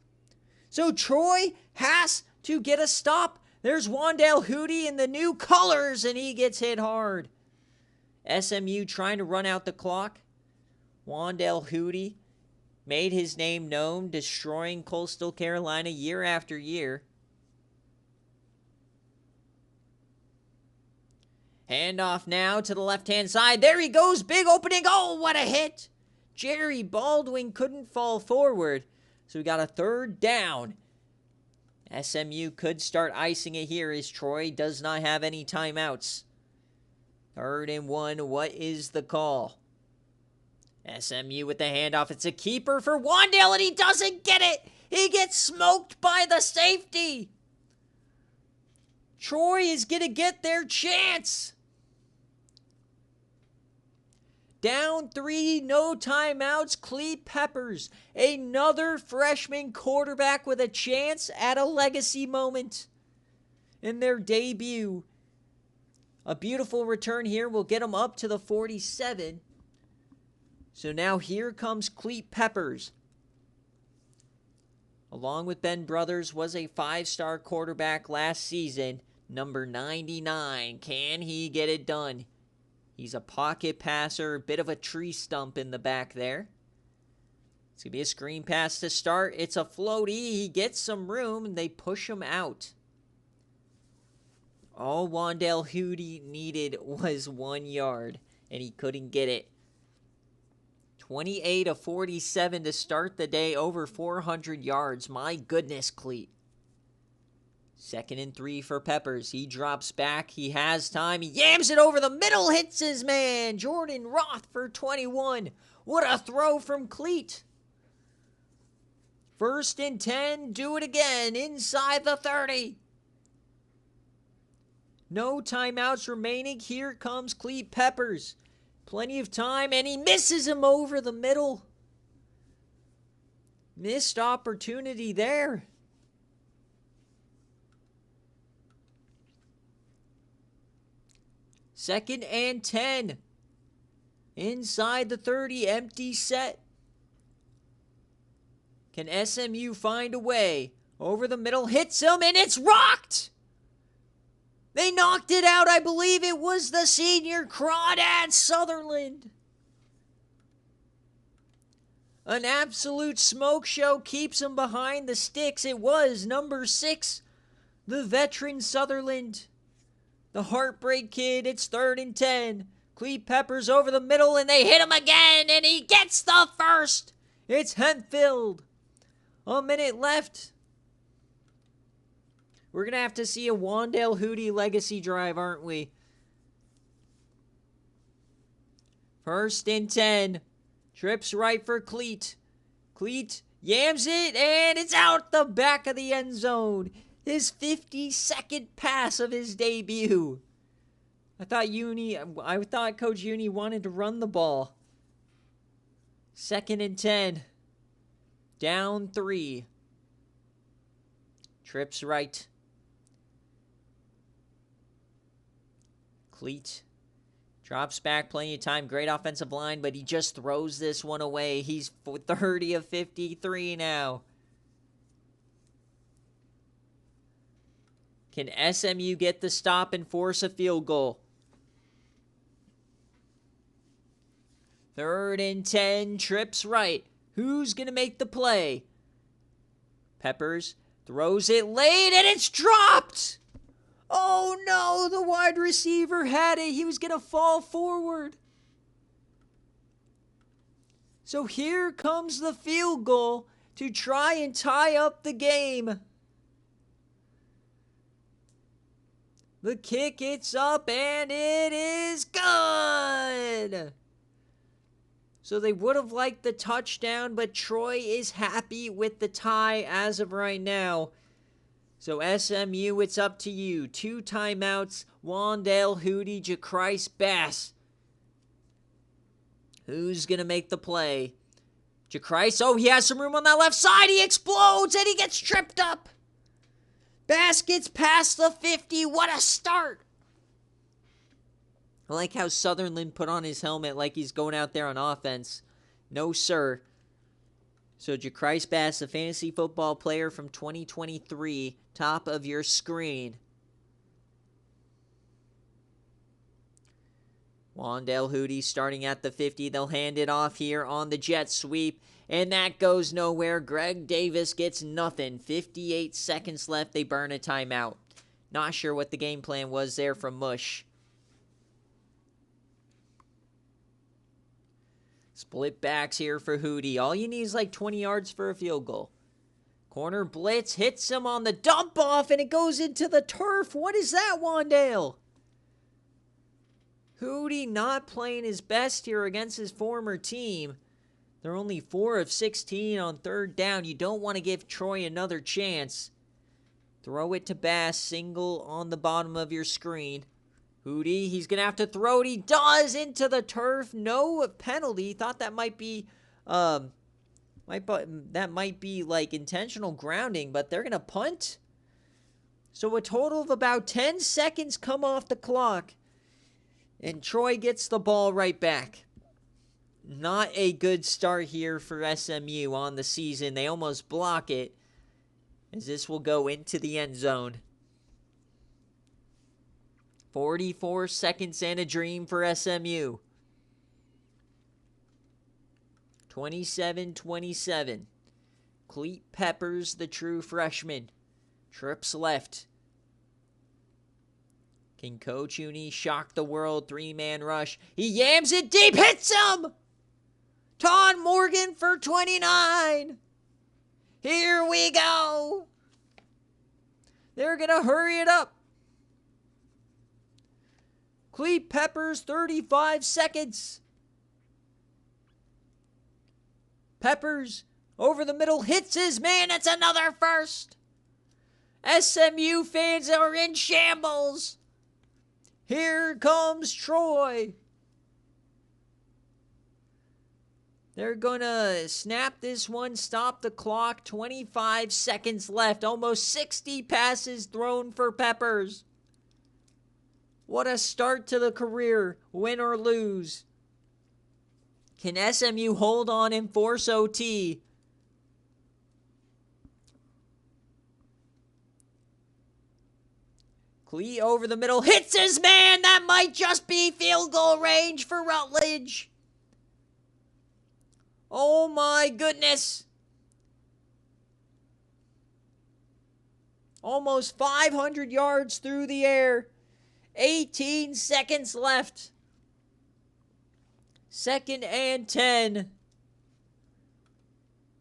So Troy has to get a stop. There's Wandale Hootie in the new colors, and he gets hit hard. SMU trying to run out the clock. Wandale Hootie made his name known, destroying Coastal Carolina year after year. Handoff now to the left-hand side. There he goes. Big opening. Oh, what a hit. Jerry Baldwin couldn't fall forward. So we got a third down. SMU could start icing it here as Troy does not have any timeouts. 3rd and 1. What is the call? SMU with the handoff. It's a keeper for Wandale, and he doesn't get it. He gets smoked by the safety. Troy is going to get their chance. Down 3, no timeouts, Clete Peppers. Another freshman quarterback with a chance at a legacy moment in their debut. A beautiful return here will get them up to the 47. So now here comes Clete Peppers. Along with Ben Brothers, was a 5-star quarterback last season. Number 99. Can he get it done? He's a pocket passer, a bit of a tree stump in the back there. It's going to be a screen pass to start. It's a floaty. He gets some room, and they push him out. All Wandale Hootie needed was 1 yard, and he couldn't get it. 28 of 47 to start the day, over 400 yards. My goodness, Clete. 2nd and 3 for Peppers. He drops back. He has time. He yams it over the middle. Hits his man. Jordan Roth for 21. What a throw from Clete. 1st and 10. Do it again. Inside the 30. No timeouts remaining. Here comes Clete Peppers. Plenty of time, and he misses him over the middle. Missed opportunity there. 2nd and 10. Inside the 30, empty set. Can SMU find a way? Over the middle, hits him, and it's rocked! They knocked it out. I believe it was the senior Crawdad Sutherland. An absolute smoke show keeps him behind the sticks. It was number 6, the veteran Sutherland. The Heartbreak Kid. It's 3rd and 10. Clete Peppers over the middle, and they hit him again, and he gets the first. It's Hempfield. A minute left. We're going to have to see a Wandale Hootie legacy drive, aren't we? 1st and 10. Trips right for Clete. Clete yams it, and it's out the back of the end zone. His 52nd pass of his debut. I thought Coach Uni wanted to run the ball. 2nd and 10. Down 3. Trips right. Clete drops back, plenty of time. Great offensive line, but he just throws this one away. He's 30 of 53 now. Can SMU get the stop and force a field goal? 3rd and 10, trips right. Who's going to make the play? Peppers throws it late, and it's dropped! Oh no, the wide receiver had it. He was going to fall forward. So here comes the field goal to try and tie up the game. The kick, it's up, and it is good! So they would have liked the touchdown, but Troy is happy with the tie as of right now. So SMU, it's up to you. 2 timeouts, Wandale Hootie, Jacrise Bass. Who's going to make the play? Jacrise, oh, he has some room on that left side. He explodes, and he gets tripped up. Bass gets past the 50. What a start. I like how Sutherland put on his helmet like he's going out there on offense. No, sir. So Jacrise Bass, a fantasy football player from 2023, top of your screen. Wandale Hootie starting at the 50. They'll hand it off here on the jet sweep. And that goes nowhere. Greg Davis gets nothing. 58 seconds left. They burn a timeout. Not sure what the game plan was there from Mush. Split backs here for Hootie. All you need is like 20 yards for a field goal. Corner blitz hits him on the dump off, and it goes into the turf. What is that, Wandale? Hootie not playing his best here against his former team. They're only 4 of 16 on 3rd down. You don't want to give Troy another chance. Throw it to Bass, single on the bottom of your screen. Hootie, he's going to have to throw it. He does into the turf. No penalty. Thought that might be, like intentional grounding, but they're going to punt. So a total of about 10 seconds come off the clock. And Troy gets the ball right back. Not a good start here for SMU on the season. They almost block it, as this will go into the end zone. 44 seconds and a dream for SMU. 27-27. Cleat Peppers, the true freshman, trips left. Can Coach Uni shock the world? 3-man rush. He yams it deep, hits him! Ton Morgan for 29. Here we go. They're going to hurry it up. Cleat Peppers, 35 seconds. Peppers over the middle, hits his man. That's another first. SMU fans are in shambles. Here comes Troy. They're going to snap this one, stop the clock. 25 seconds left. Almost 60 passes thrown for Peppers. What a start to the career, win or lose. Can SMU hold on and force OT? Clee over the middle, hits his man. That might just be field goal range for Rutledge. Oh my goodness. Almost 500 yards through the air. 18 seconds left. 2nd and 10.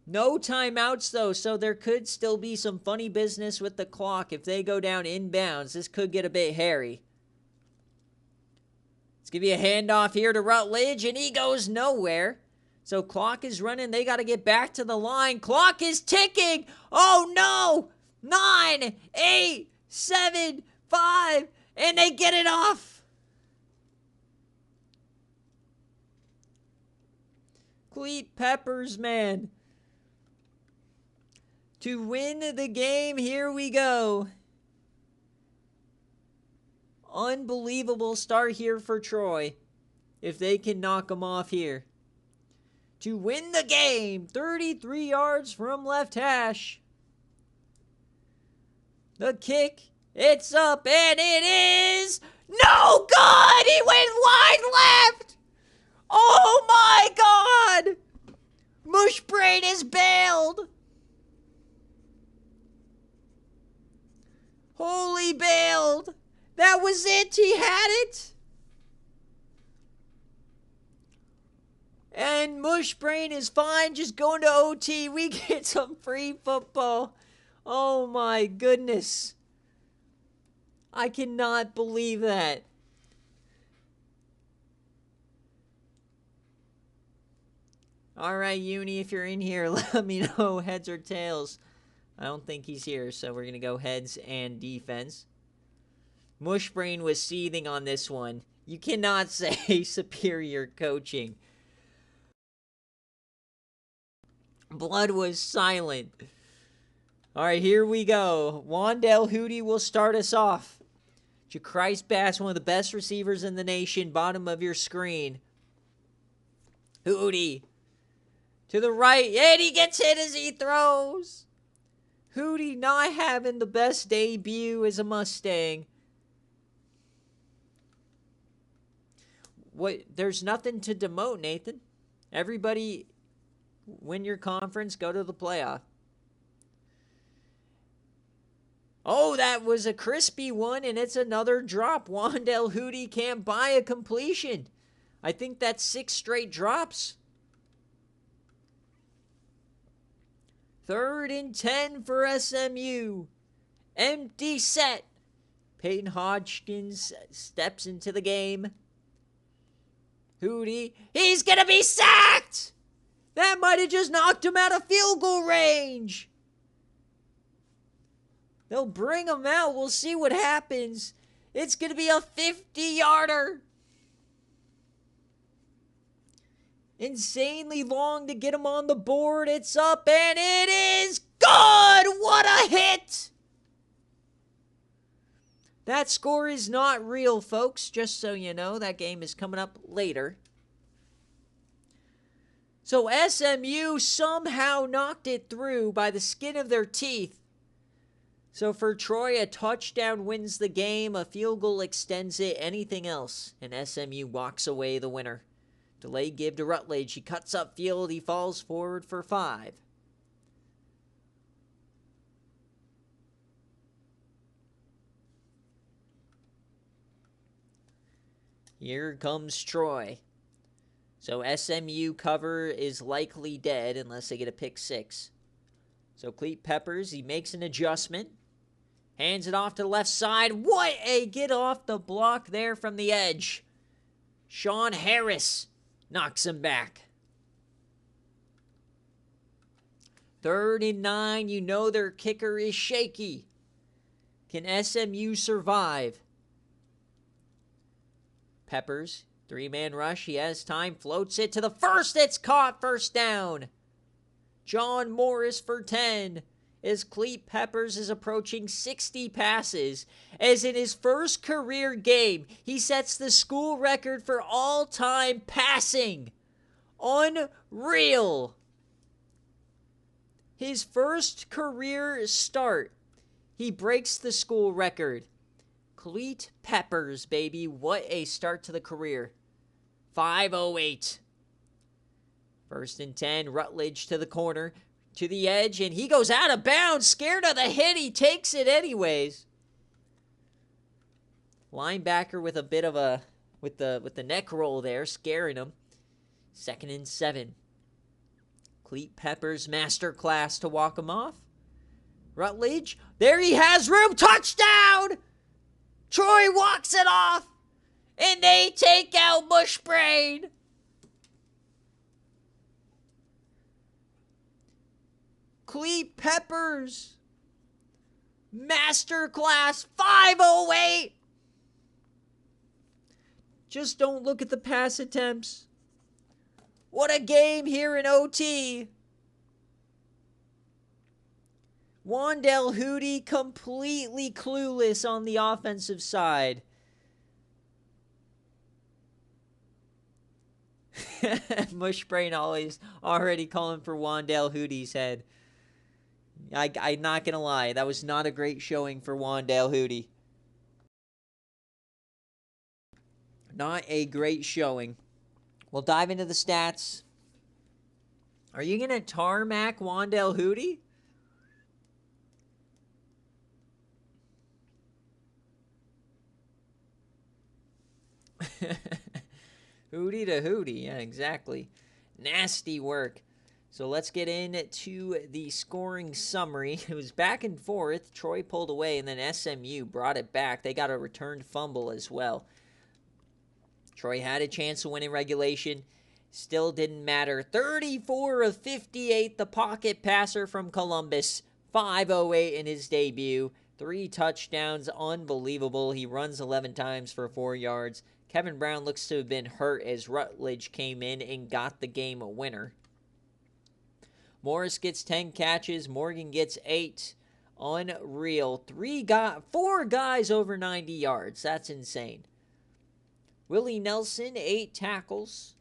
No timeouts though, so there could still be some funny business with the clock. If they go down inbounds, this could get a bit hairy. Let's give you a handoff here to Rutledge, and he goes nowhere. So clock is running. They got to get back to the line. Clock is ticking. Oh no! 9, 8, 7, 5, and they get it off. Cleat Peppers, man. To win the game, here we go. Unbelievable start here for Troy. If they can knock them off here. To win the game, 33 yards from left hash. The kick, it's up, and it is no good! He went wide left! Oh my God! Mushbrain is bailed! Holy bailed! That was it, he had it! And Mushbrain is fine, just going to OT. We get some free football. Oh my goodness. I cannot believe that. Alright, Uni, if you're in here, let me know heads or tails. I don't think he's here, so we're going to go heads and defense. Mushbrain was seething on this one. You cannot say superior coaching. Blood was silent. All right, here we go. Wandale Hootie will start us off. Jacrise Bass, one of the best receivers in the nation, bottom of your screen. Hootie to the right, and he gets hit as he throws. Hootie not having the best debut as a Mustang. There's nothing to demote, Nathan. Everybody win your conference, go to the playoff. Oh, that was a crispy one, and it's another drop. Wandale Hootie can't buy a completion. I think that's 6 straight drops. 3rd and 10 for SMU. Empty set. Peyton Hodgkins steps into the game. Hootie, he's going to be sacked! That might have just knocked him out of field goal range. They'll bring him out. We'll see what happens. It's going to be a 50-yarder. Insanely long to get him on the board. It's up, and it is good! What a hit! That score is not real, folks, just so you know. That game is coming up later. So SMU somehow knocked it through by the skin of their teeth. So for Troy, a touchdown wins the game. A field goal extends it. Anything else, and SMU walks away the winner. Delay give to Rutledge. He cuts up field. He falls forward for 5. Here comes Troy. So SMU cover is likely dead unless they get a pick 6. So Cleat Peppers, he makes an adjustment. Hands it off to the left side. What a get off the block there from the edge. Sean Harris knocks him back. 3rd and 9. You know their kicker is shaky. Can SMU survive? Peppers, 3-man rush. He has time. Floats it to the first. It's caught. First down. John Morris for 10. As Cleat Peppers is approaching 60 passes. As in his first career game, he sets the school record for all-time passing. Unreal. His first career start, he breaks the school record. Cleat Peppers, baby. What a start to the career. 5:08. 1st and 10. Rutledge to the corner. To the edge. And he goes out of bounds. Scared of the hit. He takes it anyways. Linebacker with a bit of a... With the neck roll there. Scaring him. 2nd and 7. Cleat Peppers masterclass to walk him off. Rutledge. There he has room. Touchdown! Troy walks it off, and they take out Bushbrain. Cleat Peppers, masterclass, 5:08. Just don't look at the pass attempts. What a game here in OT. Wandale Hootie completely clueless on the offensive side. Mushbrain already calling for Wandale Hootie's head. I'm not going to lie. That was not a great showing for Wandale Hootie. Not a great showing. We'll dive into the stats. Are you going to tarmac Wandale Hootie? Hootie to Hootie. Yeah, exactly. Nasty work. So let's get into the scoring summary. It was back and forth. Troy pulled away, and then SMU brought it back. They got a returned fumble as well. Troy had a chance to win in regulation. Still didn't matter. 34 of 58, the pocket passer from Columbus. 5:08 in his debut. 3 touchdowns. Unbelievable. He runs 11 times for 4 yards. Kevin Brown looks to have been hurt as Rutledge came in and got the game winner. Morris gets 10 catches. Morgan gets 8. Unreal. 4 guys over 90 yards. That's insane. Willie Nelson, 8 tackles.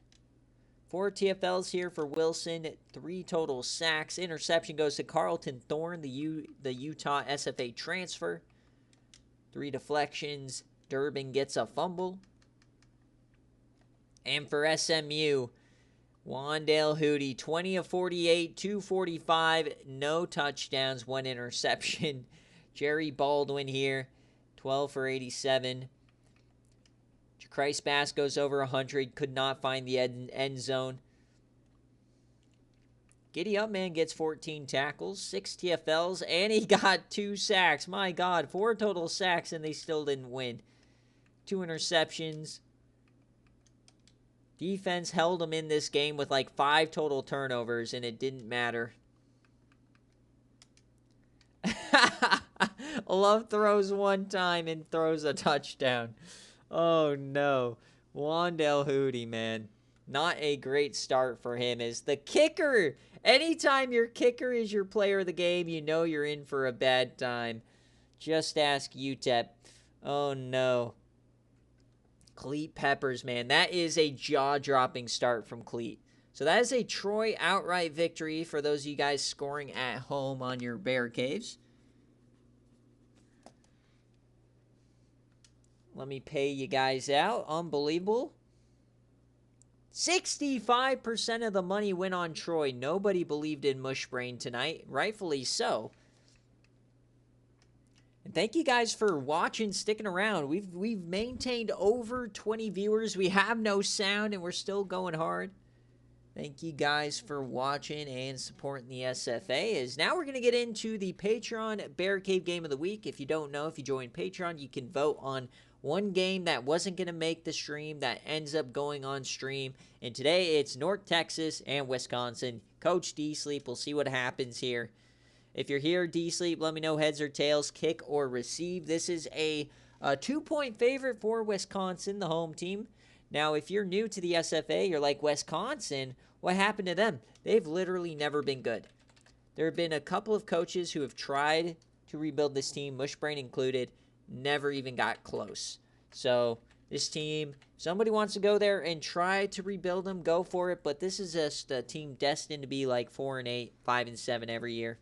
4 TFLs here for Wilson. 3 total sacks. Interception goes to Carlton Thorne, the Utah SFA transfer. 3 deflections. Durbin gets a fumble. And for SMU, Wandale Hootie, 20 of 48, 245, no touchdowns, 1 interception. Jerry Baldwin here, 12 for 87. Christ Bass goes over 100, could not find the end zone. Giddy Up Man gets 14 tackles, 6 TFLs, and he got 2 sacks. My God, 4 total sacks, and they still didn't win. 2 interceptions. Defense held him in this game with like 5 total turnovers, and it didn't matter. Love throws one time and throws a touchdown. Oh, no. Wandale Hootie, man. Not a great start for him as the kicker. Anytime your kicker is your player of the game, you know you're in for a bad time. Just ask UTEP. Oh, no. Cleat Peppers, man. That is a jaw-dropping start from Cleat. So that is a Troy outright victory for those of you guys scoring at home on your BearCaves. Let me pay you guys out. Unbelievable. 65% of the money went on Troy. Nobody believed in Mushbrain tonight. Rightfully so. And thank you guys for watching, sticking around. We've maintained over 20 viewers. We have no sound, and we're still going hard. Thank you guys for watching and supporting the SFA. As now we're going to get into the Patreon BearCave Game of the Week. If you don't know, if you join Patreon, you can vote on one game that wasn't going to make the stream that ends up going on stream. And today it's North Texas and Wisconsin. Coach D-Sleep, we'll see what happens here. If you're here, D-Sleep, let me know heads or tails, kick or receive. This is a 2-point favorite for Wisconsin, the home team. Now, if you're new to the SFA, you're like, Wisconsin, what happened to them? They've literally never been good. There have been a couple of coaches who have tried to rebuild this team, Mushbrain included, never even got close. So this team, somebody wants to go there and try to rebuild them, go for it. But this is just a team destined to be like 4-8, 5-7 every year.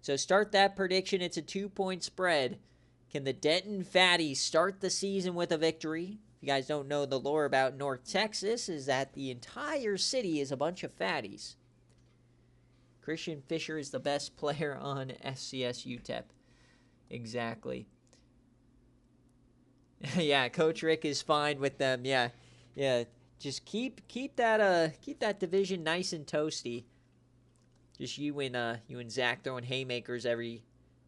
So start that prediction. It's a 2-point spread. Can the Denton Fatties start the season with a victory? If you guys don't know the lore about North Texas, is that the entire city is a bunch of fatties. Christian Fisher is the best player on FCS UTEP. Exactly. Yeah, Coach Rick is fine with them. Yeah. Just keep that division nice and toasty. Just you and Zach throwing haymakers every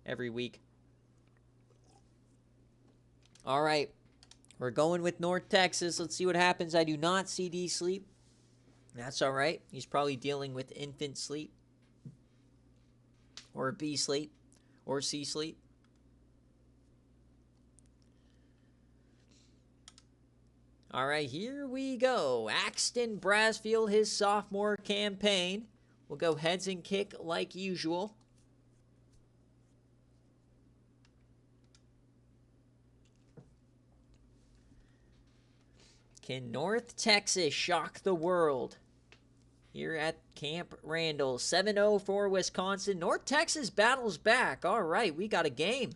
week. All right, we're going with North Texas. Let's see what happens. I do not see D sleep. That's all right. He's probably dealing with infant sleep, or B sleep, or C sleep. All right, here we go. Axton Brasfield, his sophomore campaign. We'll go heads and kick like usual. Can North Texas shock the world? Here at Camp Randall. 7-0 for Wisconsin. North Texas battles back. All right, we got a game.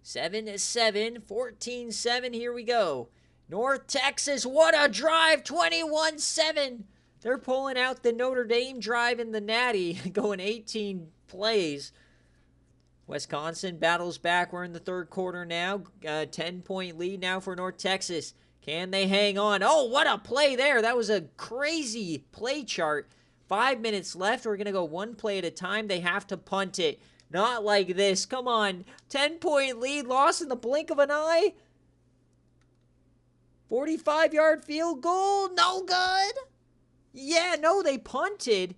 7-7, 14-7, here we go. North Texas, what a drive, 21-7. They're pulling out the Notre Dame drive in the Natty, going 18 plays. Wisconsin battles back. We're in the third quarter now. 10-point lead now for North Texas. Can they hang on? Oh, what a play there. That was a crazy play chart. 5 minutes left. We're going to go one play at a time. They have to punt it. Not like this. Come on. 10-point lead. Lost in the blink of an eye. 45-yard field goal. No good. Yeah, no, they punted.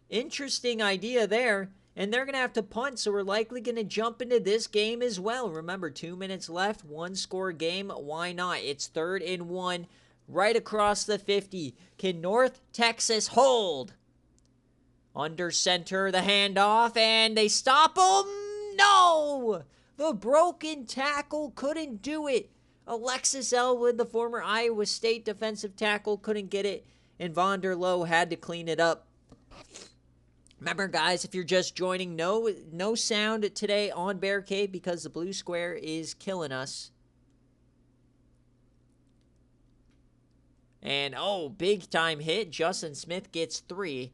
Interesting idea there. And they're going to have to punt, so we're likely going to jump into this game as well. Remember, 2 minutes left, one-score game. Why not? It's 3rd and 1, right across the 50. Can North Texas hold? Under center, the handoff, and they stop him. No! The broken tackle couldn't do it. Alexis Elwood, the former Iowa State defensive tackle, couldn't get it, and Von der Loh had to clean it up. Remember, guys, if you're just joining, no sound today on BearCave because the blue square is killing us. And, oh, big-time hit. Justin Smith gets 3.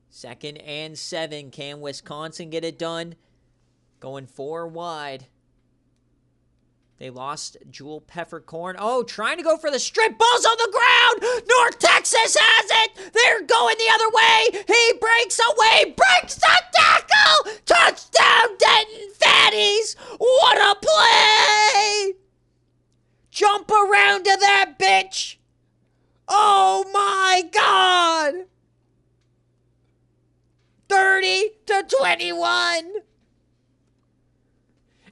Second and 7. Can Wisconsin get it done? Going 4 wide. They lost Jewel Peppercorn. Oh, trying to go for the strip. Ball's on the ground. North Texas has it. They're going the other way. He breaks away. Breaks the tackle. Touchdown, Denton Fatties. What a play. Jump around to that bitch! Oh my God! 30-21!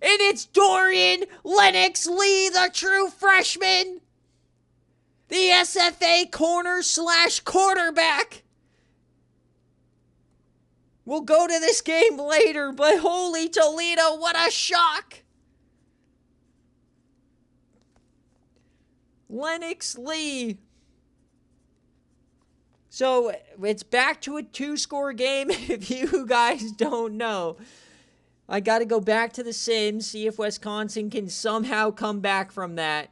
And it's Dorian Lennox-Lee, the true freshman! The SFA corner/quarterback! We'll go to this game later, but holy Toledo, what a shock! Lennox-Lee. So, it's back to a 2-score game if you guys don't know. I got to go back to the Sims, see if Wisconsin can somehow come back from that.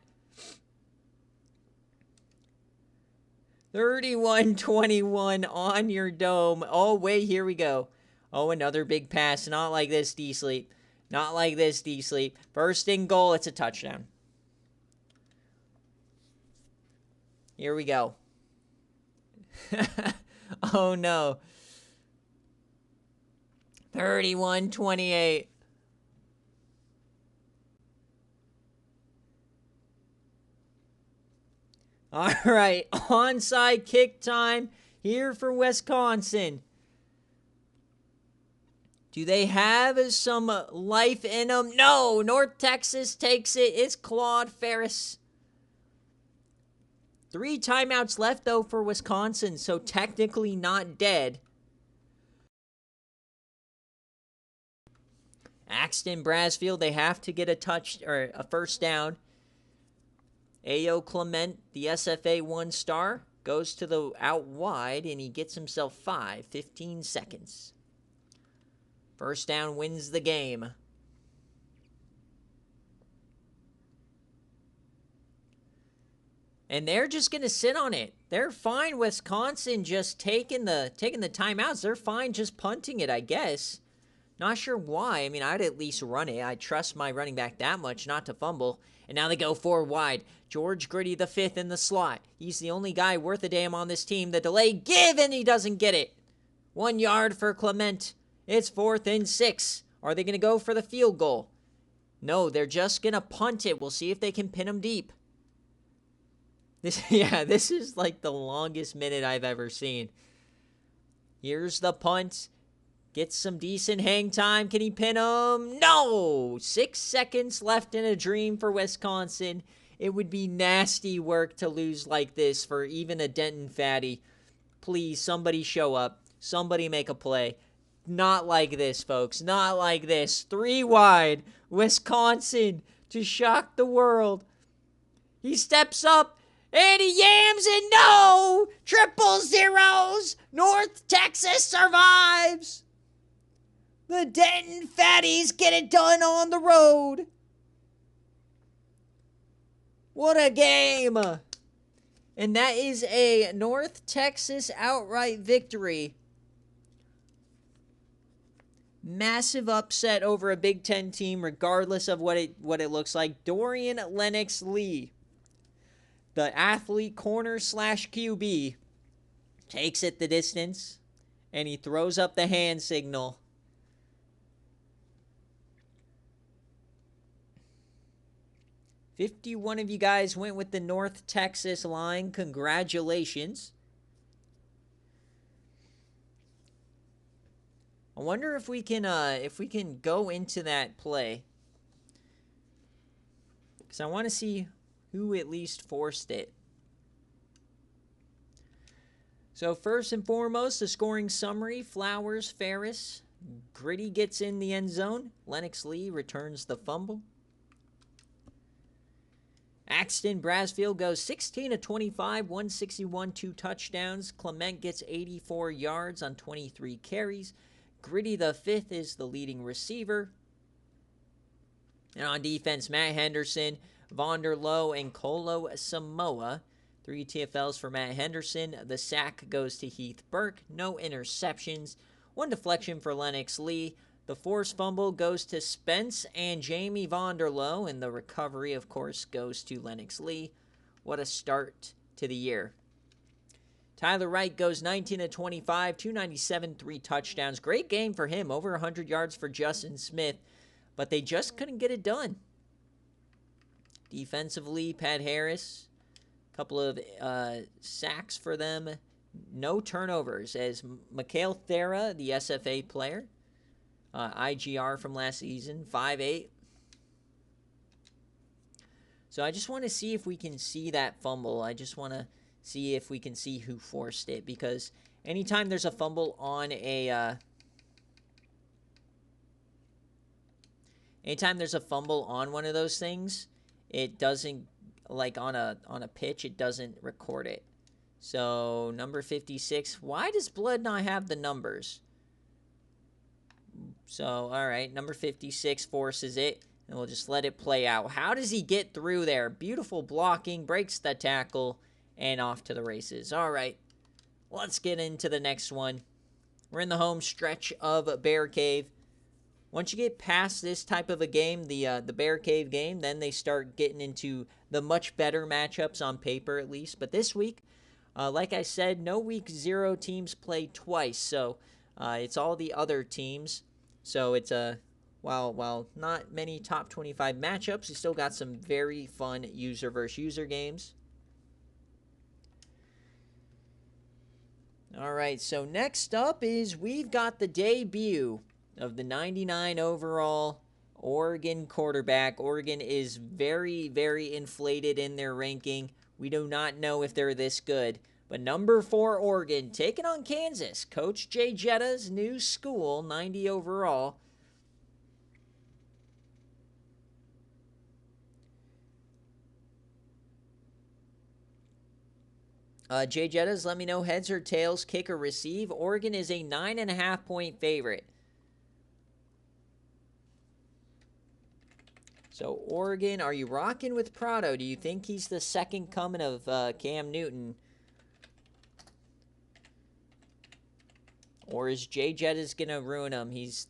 31-21 on your dome. Oh, wait, here we go. Oh, another big pass. Not like this, D-Sleep. Not like this, D-Sleep. First and goal, it's a touchdown. Here we go. Oh, no. 31-28. All right, onside kick time here for Wisconsin. Do they have some life in them? No, North Texas takes it. It's Claude Ferris. 3 timeouts left, though, for Wisconsin, so technically not dead. Axton Brasfield, they have to get a first down. Ayo Clement, the SFA 1-star, goes to the out wide, and he gets himself 15 seconds. First down wins the game. And they're just going to sit on it. They're fine, Wisconsin, just taking the timeouts. They're fine just punting it, I guess. Not sure why. I mean, I'd at least run it. I trust my running back that much not to fumble. And now they go 4 wide. George Gritty the 5th in the slot. He's the only guy worth a damn on this team. The delay give, and he doesn't get it. 1 yard for Clement. It's 4th and 6. Are they going to go for the field goal? No, they're just going to punt it. We'll see if they can pin him deep. This is like the longest minute I've ever seen. Here's the punt. Gets some decent hang time. Can he pin him? No! 6 seconds left in a dream for Wisconsin. It would be nasty work to lose like this for even a Denton Fatty. Please, somebody show up. Somebody make a play. Not like this, folks. Not like this. 3 wide. Wisconsin to shock the world. He steps up. And he yams it. No! 000. North Texas survives. The Denton Fatties get it done on the road. What a game. And that is a North Texas outright victory. Massive upset over a Big Ten team, regardless of what it looks like. Dorian Lennox-Lee, the athlete corner/QB, takes it the distance, and he throws up the hand signal. $51 of you guys went with the North Texas line. Congratulations. I wonder if we can go into that play, because I want to see who at least forced it. So first and foremost, the scoring summary: Flowers, Ferris, Gritty gets in the end zone. Lennox-Lee returns the fumble. Axton Brasfield goes 16 of 25, 161, 2 touchdowns. Clement gets 84 yards on 23 carries. Gritty the 5th is the leading receiver. And on defense, Matt Henderson, Vonderloh, and Colo Samoa. 3 TFLs for Matt Henderson. The sack goes to Heath Burke. No interceptions. 1 deflection for Lennox-Lee. The forced fumble goes to Spence and Jamie Vonderloh, and the recovery, of course, goes to Lennox-Lee. What a start to the year. Tyler Wright goes 19 of 25, 297, 3 touchdowns. Great game for him, over 100 yards for Justin Smith, but they just couldn't get it done. Defensively, Pat Harris, a couple of sacks for them. No turnovers as Mikhail Thera, the SFA player, IGR from last season, 5'8". So I just want to see if we can see that fumble. I just want to see if we can see who forced it, because anytime there's a fumble on one of those things, it doesn't, like on a pitch, it doesn't record it. So number 56, why does Blood not have the numbers? So all right, number 56 forces it, and we'll just let it play out. How does he get through there? Beautiful blocking, breaks the tackle, and off to the races. All right, let's get into the next one. We're in the home stretch of BearCave. Once you get past this type of a game, the BearCave game, then they start getting into the much better matchups on paper, at least. But this week, like I said, no week 0 teams play twice, so it's all the other teams. So it's while not many top 25 matchups, you still got some very fun user versus user games. All right, so next up is we've got the debut of the 99 overall Oregon quarterback. Oregon is very, very inflated in their ranking. We do not know if they're this good. But number 4 Oregon taking on Kansas. Coach Jay Jetta's new school, 90 overall. Jay Jetta's, let me know heads or tails, kick or receive. Oregon is a 9.5 point favorite. So, Oregon, are you rocking with Prado? Do you think he's the second coming of Cam Newton? Or is Jay Jetta's going to ruin him? He's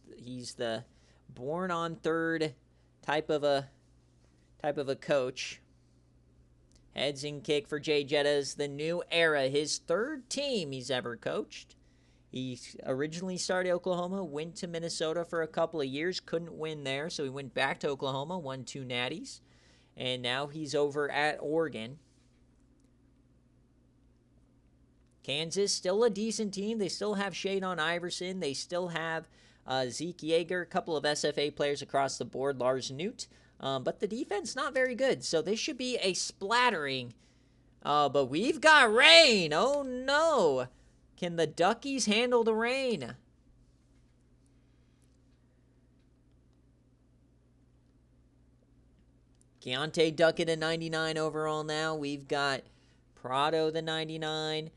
the born on third type of a coach. Heads and kick for Jay Jetta's the new era. His third team he's ever coached. He originally started Oklahoma, went to Minnesota for a couple of years, couldn't win there, so he went back to Oklahoma, won 2 natties, and now he's over at Oregon. Kansas, still a decent team. They still have Shadon Iverson. They still have Zeke Yeager, a couple of SFA players across the board, Lars Newt. But the defense not very good, so this should be a splattering. But we've got rain. Oh, no. Can the Duckies handle the rain? Keontae Duckett, a 99 overall now. We've got Prado, the 99.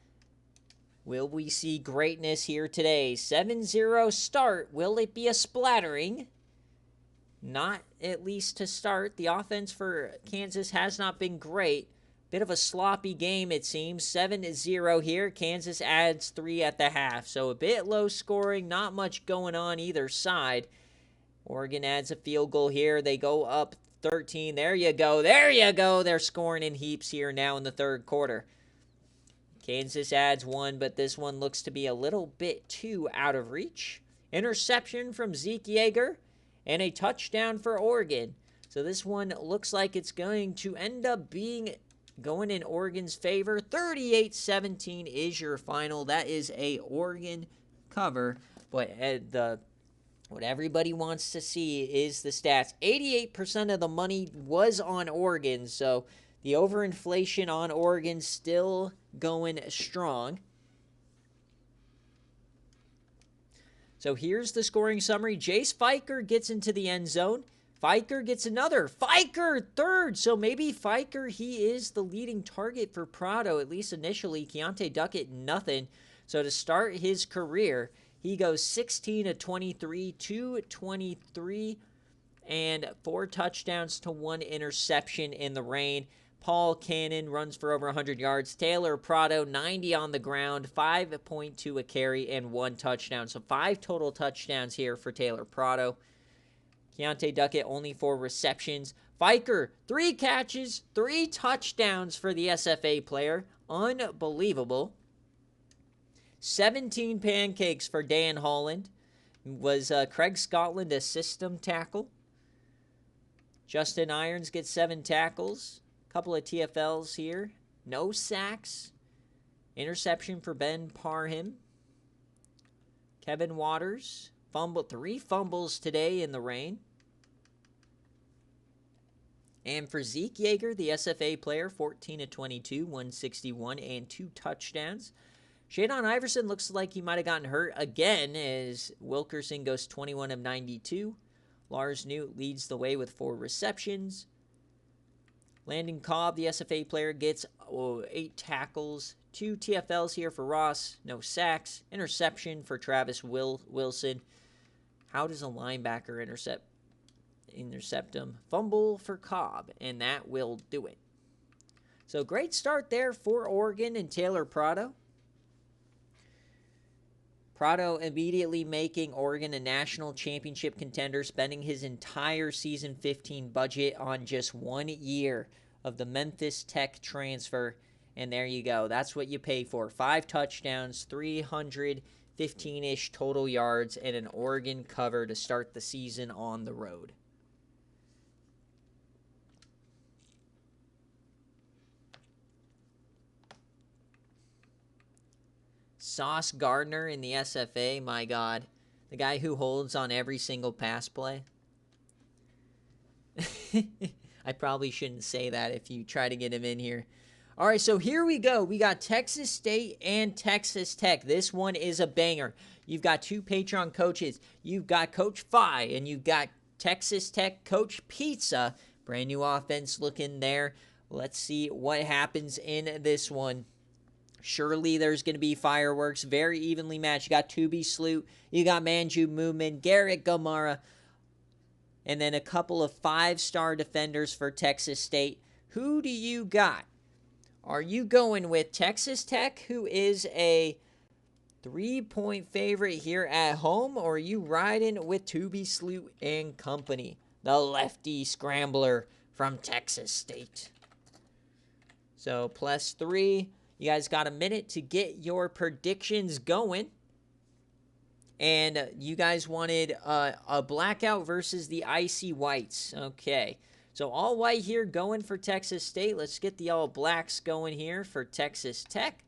Will we see greatness here today? 7-0 start. Will it be a splattering? Not at least to start. The offense for Kansas has not been great. Bit of a sloppy game, it seems. 7-0 here. Kansas adds 3 at the half. So a bit low scoring. Not much going on either side. Oregon adds a field goal here. They go up 13. There you go. There you go. They're scoring in heaps here now in the third quarter. Kansas adds 1, but this one looks to be a little bit too out of reach. Interception from Zeke Yeager. And a touchdown for Oregon. So this one looks like it's going to end up going in Oregon's favor. 38-17 is your final. That is a Oregon cover. But what everybody wants to see is the stats. 88% of the money was on Oregon. So the overinflation on Oregon still going strong. So here's the scoring summary. Jace Fiker gets into the end zone. Fiker gets another. Fiker third. So maybe Fiker, he is the leading target for Prado, at least initially. Keontae Duckett, nothing. So to start his career, he goes 16-23, 223, and 4 touchdowns to 1 interception in the rain. Paul Cannon runs for over 100 yards. Taylor Prado, 90 on the ground, 5.2 a carry, and 1 touchdown. So 5 total touchdowns here for Taylor Prado. Keontae Duckett, only 4 receptions. Fiker, 3 catches, 3 touchdowns for the SFA player. Unbelievable. 17 pancakes for Dan Holland. Was Craig Scotland a system tackle? Justin Irons gets 7 tackles. Couple of TFLs here. No sacks. Interception for Ben Parham. Kevin Waters. 3 fumbles today in the rain. And for Zeke Yeager, the SFA player, 14 of 22, 161, and 2 touchdowns. Shadon Iverson looks like he might have gotten hurt again as Wilkerson goes 21 of 92. Lars Newt leads the way with 4 receptions. Landon Cobb, the SFA player, gets 8 tackles. 2 TFLs here for Ross. No sacks. Interception for Travis Wilson. How does a linebacker intercept him? Fumble for Cobb, and that will do it. So great start there for Oregon and Taylor Prado. Prado immediately making Oregon a national championship contender, spending his entire season 15 budget on just 1 year of the Memphis Tech transfer. And there you go. That's what you pay for. 5 touchdowns, 315-ish total yards, and an Oregon cover to start the season on the road. Sauce Gardner in the SFA, my God. The guy who holds on every single pass play. I probably shouldn't say that if you try to get him in here. All right, so here we go. We got Texas State and Texas Tech. This one is a banger. You've got 2 Patreon coaches. You've got Coach Phi, and you've got Texas Tech Coach Pizza. Brand new offense looking there. Let's see what happens in this one. Surely there's going to be fireworks. Very evenly matched. You got Tubi Sloot. You got Manju Moomin, Garrett Gamara. And then a couple of 5-star defenders for Texas State. Who do you got? Are you going with Texas Tech, who is a 3-point favorite here at home? Or are you riding with Tubi Sloot and company? The lefty scrambler from Texas State. So +3. You guys got a minute to get your predictions going. And you guys wanted a blackout versus the icy whites. Okay. So all white here going for Texas State. Let's get the all blacks going here for Texas Tech.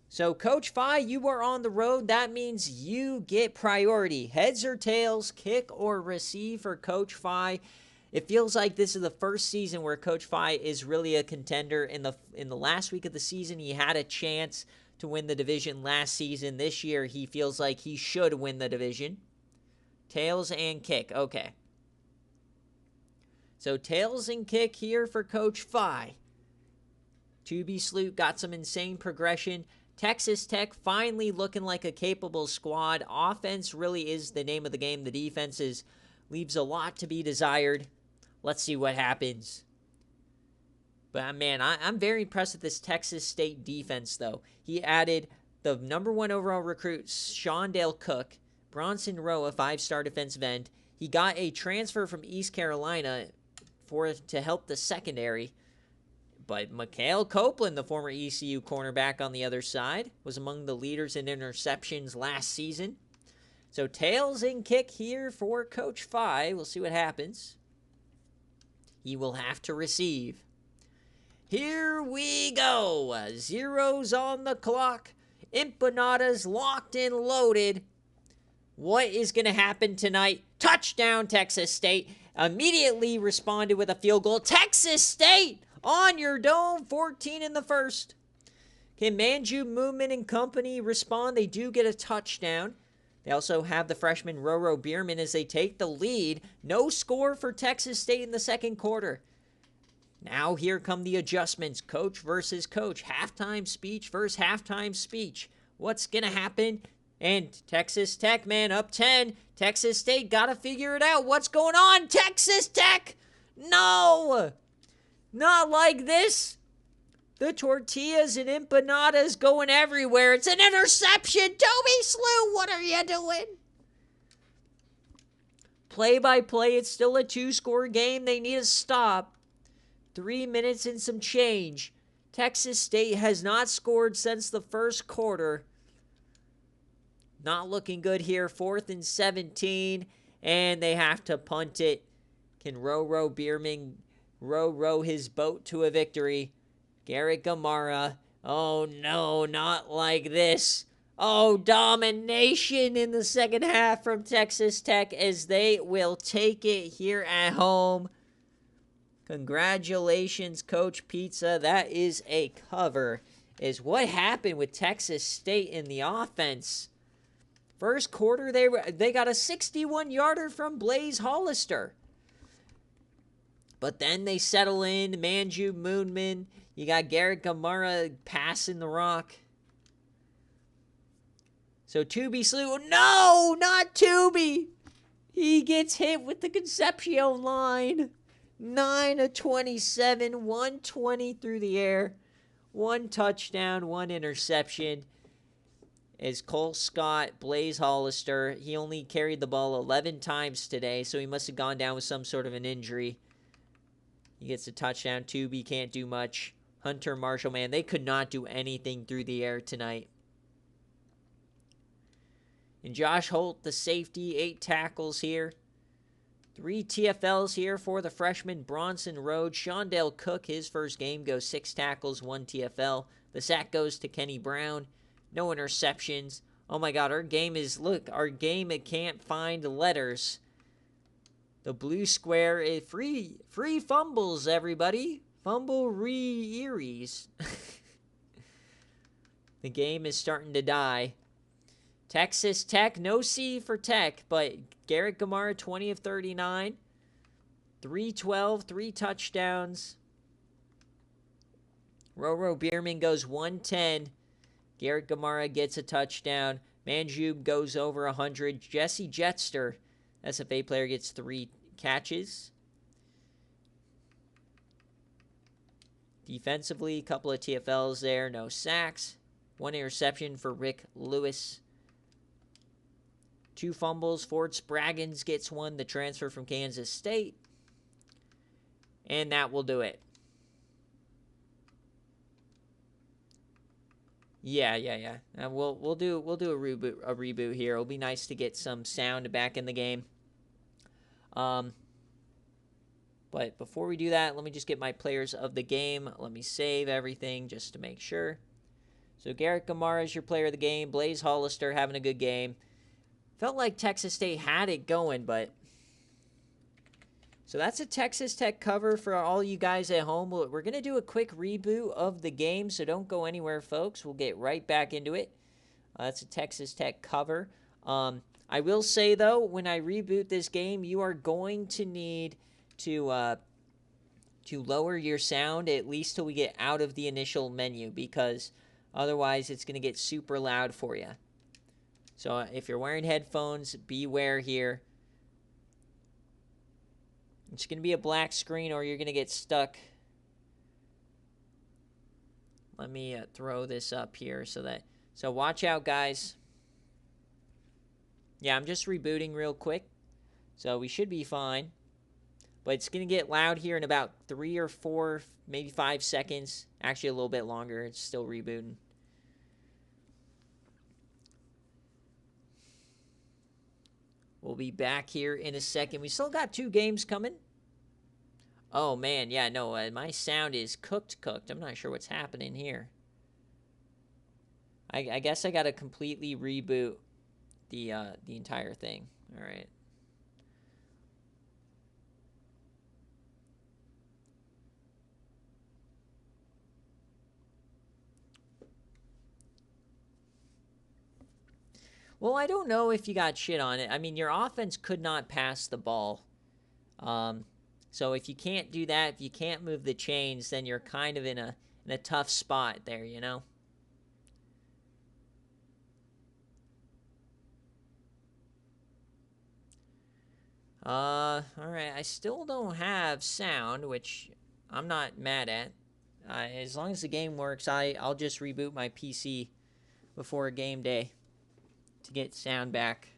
So Coach Phi, you are on the road. That means you get priority. Heads or tails, kick or receive for Coach Phi. It feels like this is the first season where Coach Phi is really a contender. In the last week of the season, he had a chance to win the division last season. This year, he feels like he should win the division. Tails and kick. Okay. So tails and kick here for Coach Phi. Tubi Sloot got some insane progression. Texas Tech finally looking like a capable squad. Offense really is the name of the game. The defense leaves a lot to be desired. Let's see what happens. But, man, I'm very impressed with this Texas State defense, though. He added the #1 overall recruit, Shondale Cook, Bronson Rowe, a 5-star defensive end. He got a transfer from East Carolina to help the secondary. But Mikhail Copeland, the former ECU cornerback on the other side, was among the leaders in interceptions last season. So tails and kick here for Coach Phi. We'll see what happens. He will have to receive. Here we go. Zeros on the clock. Empanadas locked and loaded. What is going to happen tonight? Touchdown, Texas State. Immediately responded with a field goal. Texas State on your dome. 14 in the first. Can Manju Moomin and company respond? They do get a touchdown. They also have the freshman Roro Bierman as they take the lead. No score for Texas State in the second quarter. Now here come the adjustments. Coach versus coach. Halftime speech versus halftime speech. What's going to happen? And Texas Tech, man, up 10. Texas State got to figure it out. What's going on? Texas Tech! No! Not like this. The tortillas and empanadas going everywhere. It's an interception. Toby Slew, what are you doing? Play-by-play, it's still a 2-score game. They need to stop. 3 minutes and some change. Texas State has not scored since the first quarter. Not looking good here. 4th and 17. And they have to punt it. Can Row Bierman row his boat to a victory? Garrett Gamara. Oh no, not like this. Oh, domination in the second half from Texas Tech as they will take it here at home. Congratulations, Coach Pizza. That is a cover. Is what happened with Texas State in the offense. First quarter, they got a 61-yarder from Blaze Hollister. But then they settle in. Manju Moonman. You got Garrett Gamara passing the rock. So Tubi slew. No, not Tubi. He gets hit with the Concepcion line. 9 of 27, 120 through the air. 1 touchdown, 1 interception. As Cole Scott, Blaze Hollister, he only carried the ball 11 times today, so he must have gone down with some sort of an injury. He gets a touchdown. Tubi can't do much. Hunter Marshall, man, they could not do anything through the air tonight. And Josh Holt, the safety, 8 tackles here. 3 TFLs here for the freshman Bronson Rhodes. Shondale Cook, his first game, goes 6 tackles, 1 TFL. The sack goes to Kenny Brown. No interceptions. Oh my God, our game, it can't find letters. The blue square is free fumbles, everybody. Fumble-eries. The game is starting to die. Texas Tech, no C for Tech, but Garrett Gamara, 20 of 39. 312, 3 touchdowns. Row Bierman goes 110. Garrett Gamara gets a touchdown. Manjub goes over 100. Jesse Jetster, SFA player, gets 3 catches. Defensively, a couple of TFLs there. No sacks. 1 interception for Rick Lewis. 2 fumbles. Ford Spraggins gets 1, the transfer from Kansas State. And that will do it. Yeah. We'll do a reboot here. It'll be nice to get some sound back in the game. But before we do that, let me just get my players of the game. Let me save everything just to make sure. So Garrett Gamara is your player of the game. Blaze Hollister having a good game. Felt like Texas State had it going, but... So that's a Texas Tech cover for all you guys at home. We're going to do a quick reboot of the game, so don't go anywhere, folks. We'll get right back into it. That's a Texas Tech cover. I will say, though, when I reboot this game, you are going to need to lower your sound at least till we get out of the initial menu, because otherwise it's going to get super loud for you. So if you're wearing headphones, beware here. It's going to be a black screen or you're going to get stuck. Let me throw this up here so watch out, guys. Yeah, I'm just rebooting real quick. So we should be fine. But it's going to get loud here in about 3 or 4, maybe 5 seconds. Actually, a little bit longer. It's still rebooting. We'll be back here in a second. We still got 2 games coming. Oh, man. Yeah, no, my sound is cooked. I'm not sure what's happening here. I guess I got to completely reboot the entire thing. All right. Well, I don't know if you got shit on it. I mean, your offense could not pass the ball. So if you can't do that, if you can't move the chains, then you're kind of in a tough spot there, you know? All right. I still don't have sound, which I'm not mad at. As long as the game works, I'll just reboot my PC before game day to get sound back.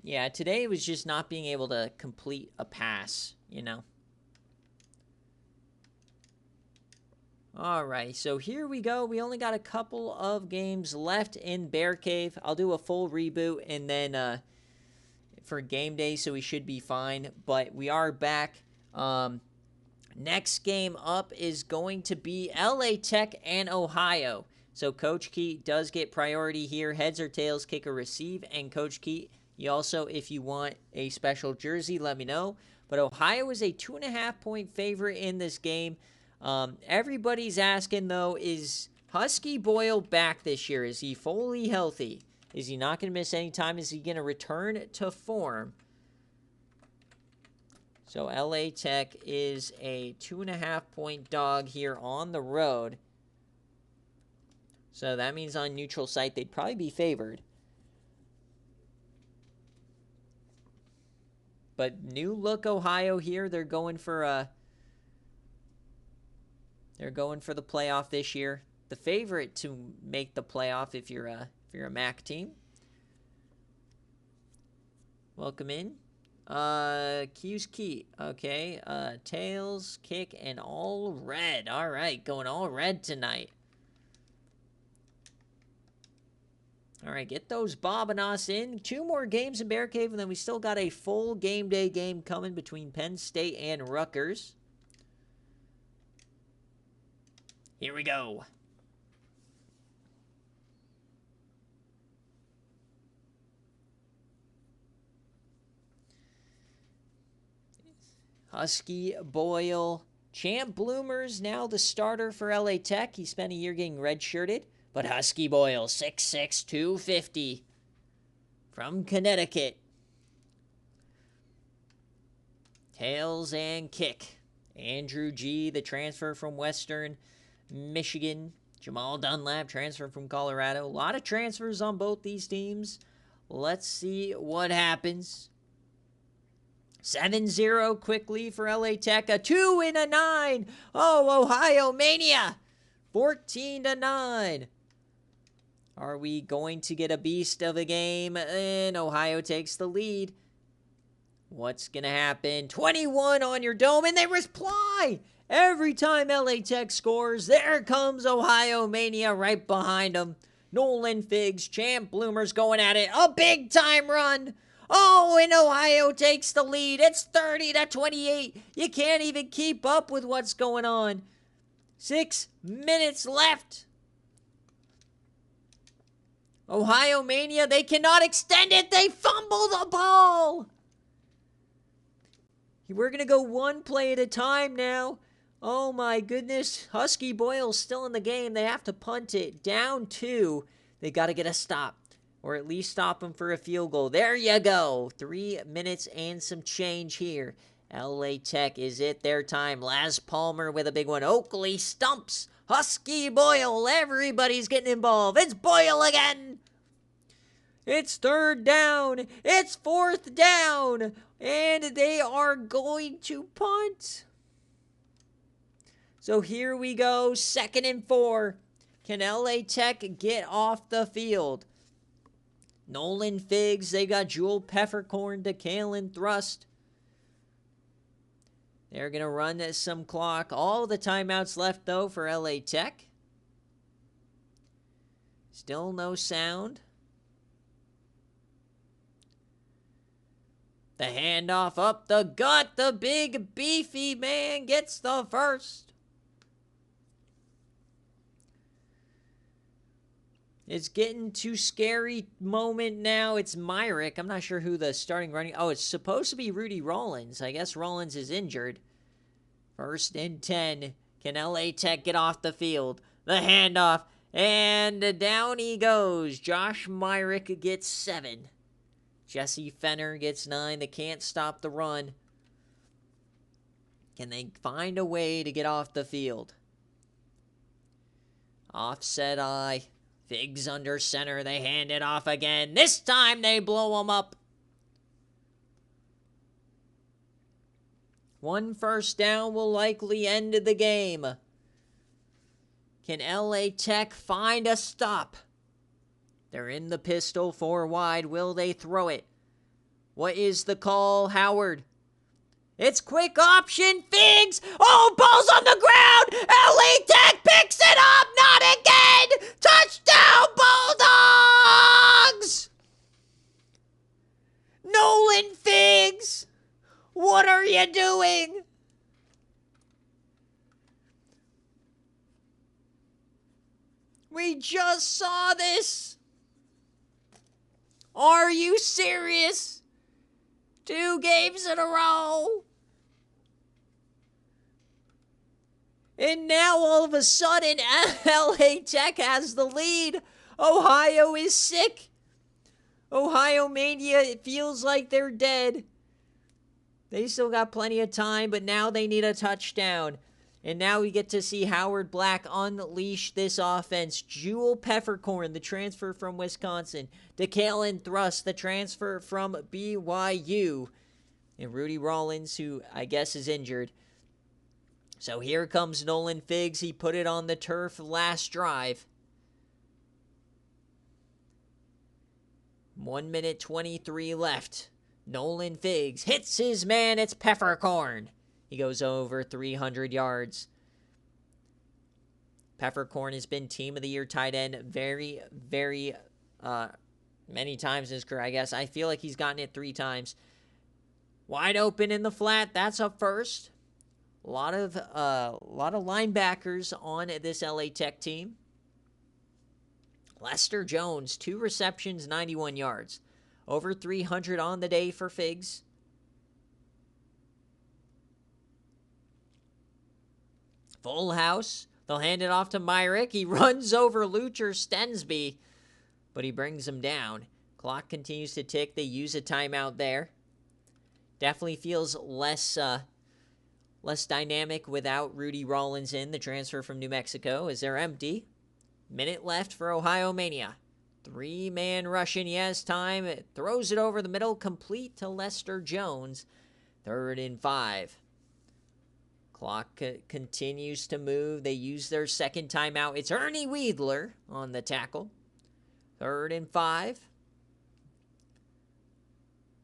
Yeah, today was just not being able to complete a pass, you know. All right, so here we go. We only got a couple of games left in BearCave. I'll do a full reboot and then for game day, so we should be fine. But we are back. Next game up is going to be LA Tech and Ohio. So Coach Keat does get priority here. Heads or tails, kick or receive. And Coach Keat, you also, if you want a special jersey, let me know. But Ohio is a 2.5-point favorite in this game. Everybody's asking, though, is Husky Boyle back this year? Is he fully healthy? Is he not going to miss any time? Is he going to return to form? So LA Tech is a 2.5-point dog here on the road. So that means on neutral site they'd probably be favored. But new look Ohio here. They're going for the playoff this year. The favorite to make the playoff if you're a MAC team. Welcome in. Q's Keat. Okay. Tails, kick, and all red. All right, going all red tonight. All right, get those Bobinas in. 2 more games in BearCave, and then we still got a full game day game coming between Penn State and Rutgers. Here we go. Husky Boyle. Champ Bloomers now the starter for LA Tech. He spent a year getting redshirted. But Husky Boyle, 6'6", 250 from Connecticut. Tails and kick. Andrew G., the transfer from Western Michigan. Jamal Dunlap, transfer from Colorado. A lot of transfers on both these teams. Let's see what happens. 7-0 quickly for LA Tech. A 2 and a 9. Oh, Ohio Mania. 14-9. Are we going to get a beast of a game? And Ohio takes the lead. What's going to happen? 21 on your dome, and they reply. Every time LA Tech scores, there comes Ohio Mania right behind them. Nolan Figs, Champ Bloomers going at it. A big-time run. Oh, and Ohio takes the lead. It's 30-28. You can't even keep up with what's going on. 6 minutes left. Ohio Mania, they cannot extend it. They fumble the ball. We're going to go one play at a time now. Oh, my goodness. Husky Boyle's still in the game. They have to punt it. Down 2. They got to get a stop. Or at least stop them for a field goal. There you go. 3 minutes and some change here. LA Tech, is it their time? Laz Palmer with a big one. Oakley stumps. Husky Boyle. Everybody's getting involved. It's Boyle again. It's 3rd down. It's 4th down. And they are going to punt. So here we go. 2nd and 4. Can LA Tech get off the field? Nolan Figs. They got Jewel Peppercorn to Kalen Thrust. They're going to run some clock. All the timeouts left, though, for LA Tech. Still no sound. The handoff up the gut. The big, beefy man gets the first. It's getting too scary moment now. It's Myrick. I'm not sure who the starting running... Oh, it's supposed to be Rudy Rollins. I guess Rollins is injured. 1st and 10. Can LA Tech get off the field? The handoff. And down he goes. Josh Myrick gets 7. Jesse Fenner gets 9. They can't stop the run. Can they find a way to get off the field? Offset eye. Figs under center. They hand it off again. This time they blow them up. 1 first down will likely end the game. Can LA Tech find a stop? They're in the pistol, 4 wide. Will they throw it? What is the call, Howard? It's quick option, Figs. Oh, ball's on the ground. LA Tech picks it up. Not again. Touchdown, Bulldogs. Nolan Figs, what are you doing? We just saw this. Are you serious? 2 games in a row. And now all of a sudden, LA Tech has the lead. Ohio is sick. Ohio Mania, it feels like they're dead. They still got plenty of time, but now they need a touchdown. And now we get to see Howard Black unleash this offense. Jewel Peppercorn, the transfer from Wisconsin. DeKalen Thrust, the transfer from BYU. And Rudy Rollins, who I guess is injured. So here comes Nolan Figs. He put it on the turf last drive. 1 minute 23 left. Nolan Figs hits his man. It's Peppercorn. He goes over 300 yards. Peppercorn has been Team of the Year tight end very, very many times in his career, I guess. I feel like he's gotten it 3 times. Wide open in the flat. That's up first. A lot of linebackers on this LA Tech team. Lester Jones, 2 receptions, 91 yards. Over 300 on the day for Figs. Full house. They'll hand it off to Myrick. He runs over Lucher Stensby, but he brings him down. Clock continues to tick. They use a timeout there. Definitely feels less dynamic without Rudy Rollins in, the transfer from New Mexico, as they're empty. Minute left for Ohio Mania. 3-man rush, and he has time. It throws it over the middle, complete to Lester Jones. 3rd and 5. Clock continues to move. They use their second timeout. It's Ernie Weidler on the tackle. 3rd and 5.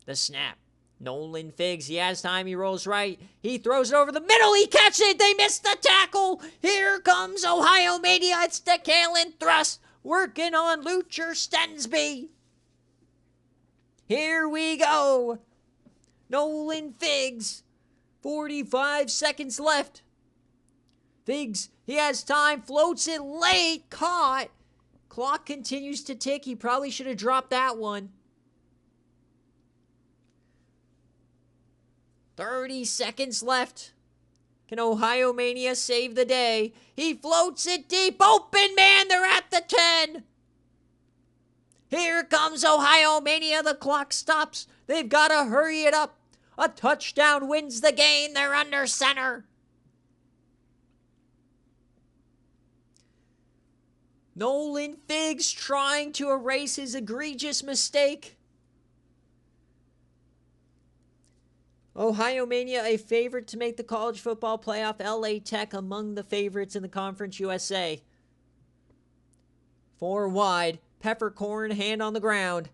The snap. Nolan Figs, he has time. He rolls right. He throws it over the middle. He catches it. They missed the tackle. Here comes Ohio Mania. It's DeKalen Thrust working on Lucher Stensby. Here we go. Nolan Figs. 45 seconds left. Figs, he has time. Floats it late. Caught. Clock continues to tick. He probably should have dropped that one. 30 seconds left. Can Ohio Mania save the day? He floats it deep. Open man. They're at the 10. Here comes Ohio Mania. The clock stops. They've got to hurry it up. A touchdown wins the game. They're under center. Nolan Figs trying to erase his egregious mistake. Ohio Mania, a favorite to make the college football playoff. LA Tech among the favorites in the Conference USA. 4 wide. Peppercorn, hand on the ground.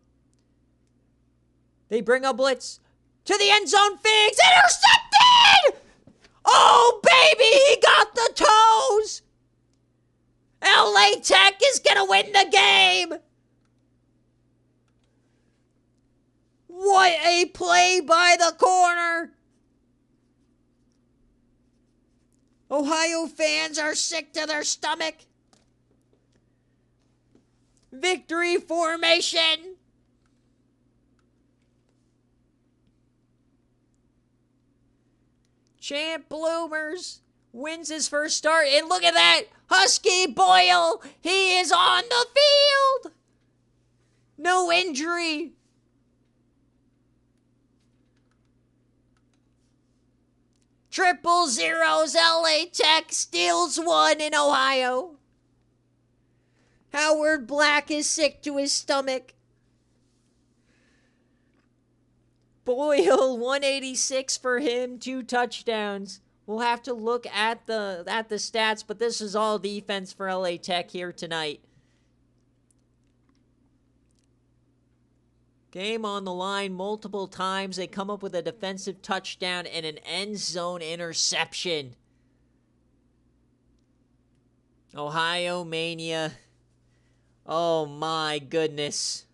They bring a blitz. To the end zone, Figs. Intercepted! Oh, baby, he got the toes. LA Tech is going to win the game. What a play by the corner. Ohio fans are sick to their stomach. Victory formation. Champ Bloomers wins his first start. And look at that. Husky Boyle. He is on the field. No injury. Triple zeros. LA Tech steals one in Ohio. Howard Black is sick to his stomach. Boyle, 186 for him, 2 touchdowns. We'll have to look at the stats, but this is all defense for LA Tech here tonight. Game on the line multiple times. They come up with a defensive touchdown and an end zone interception. Ohio Mania. Oh my goodness.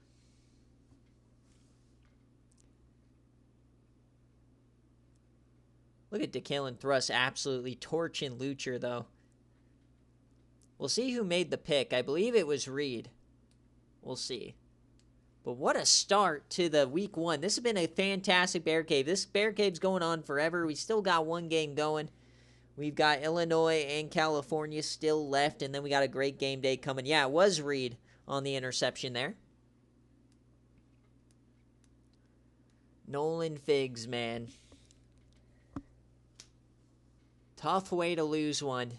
Look at DeKalen Thrust absolutely torching Lucher, though. We'll see who made the pick. I believe it was Reed. We'll see. But what a start to the week one. This has been a fantastic Bear Cave. This Bear Cave's going on forever. We still got one game going. We've got Illinois and California still left, and then we got a great game day coming. Yeah, it was Reed on the interception there. Nolan Figs, man. Tough way to lose one.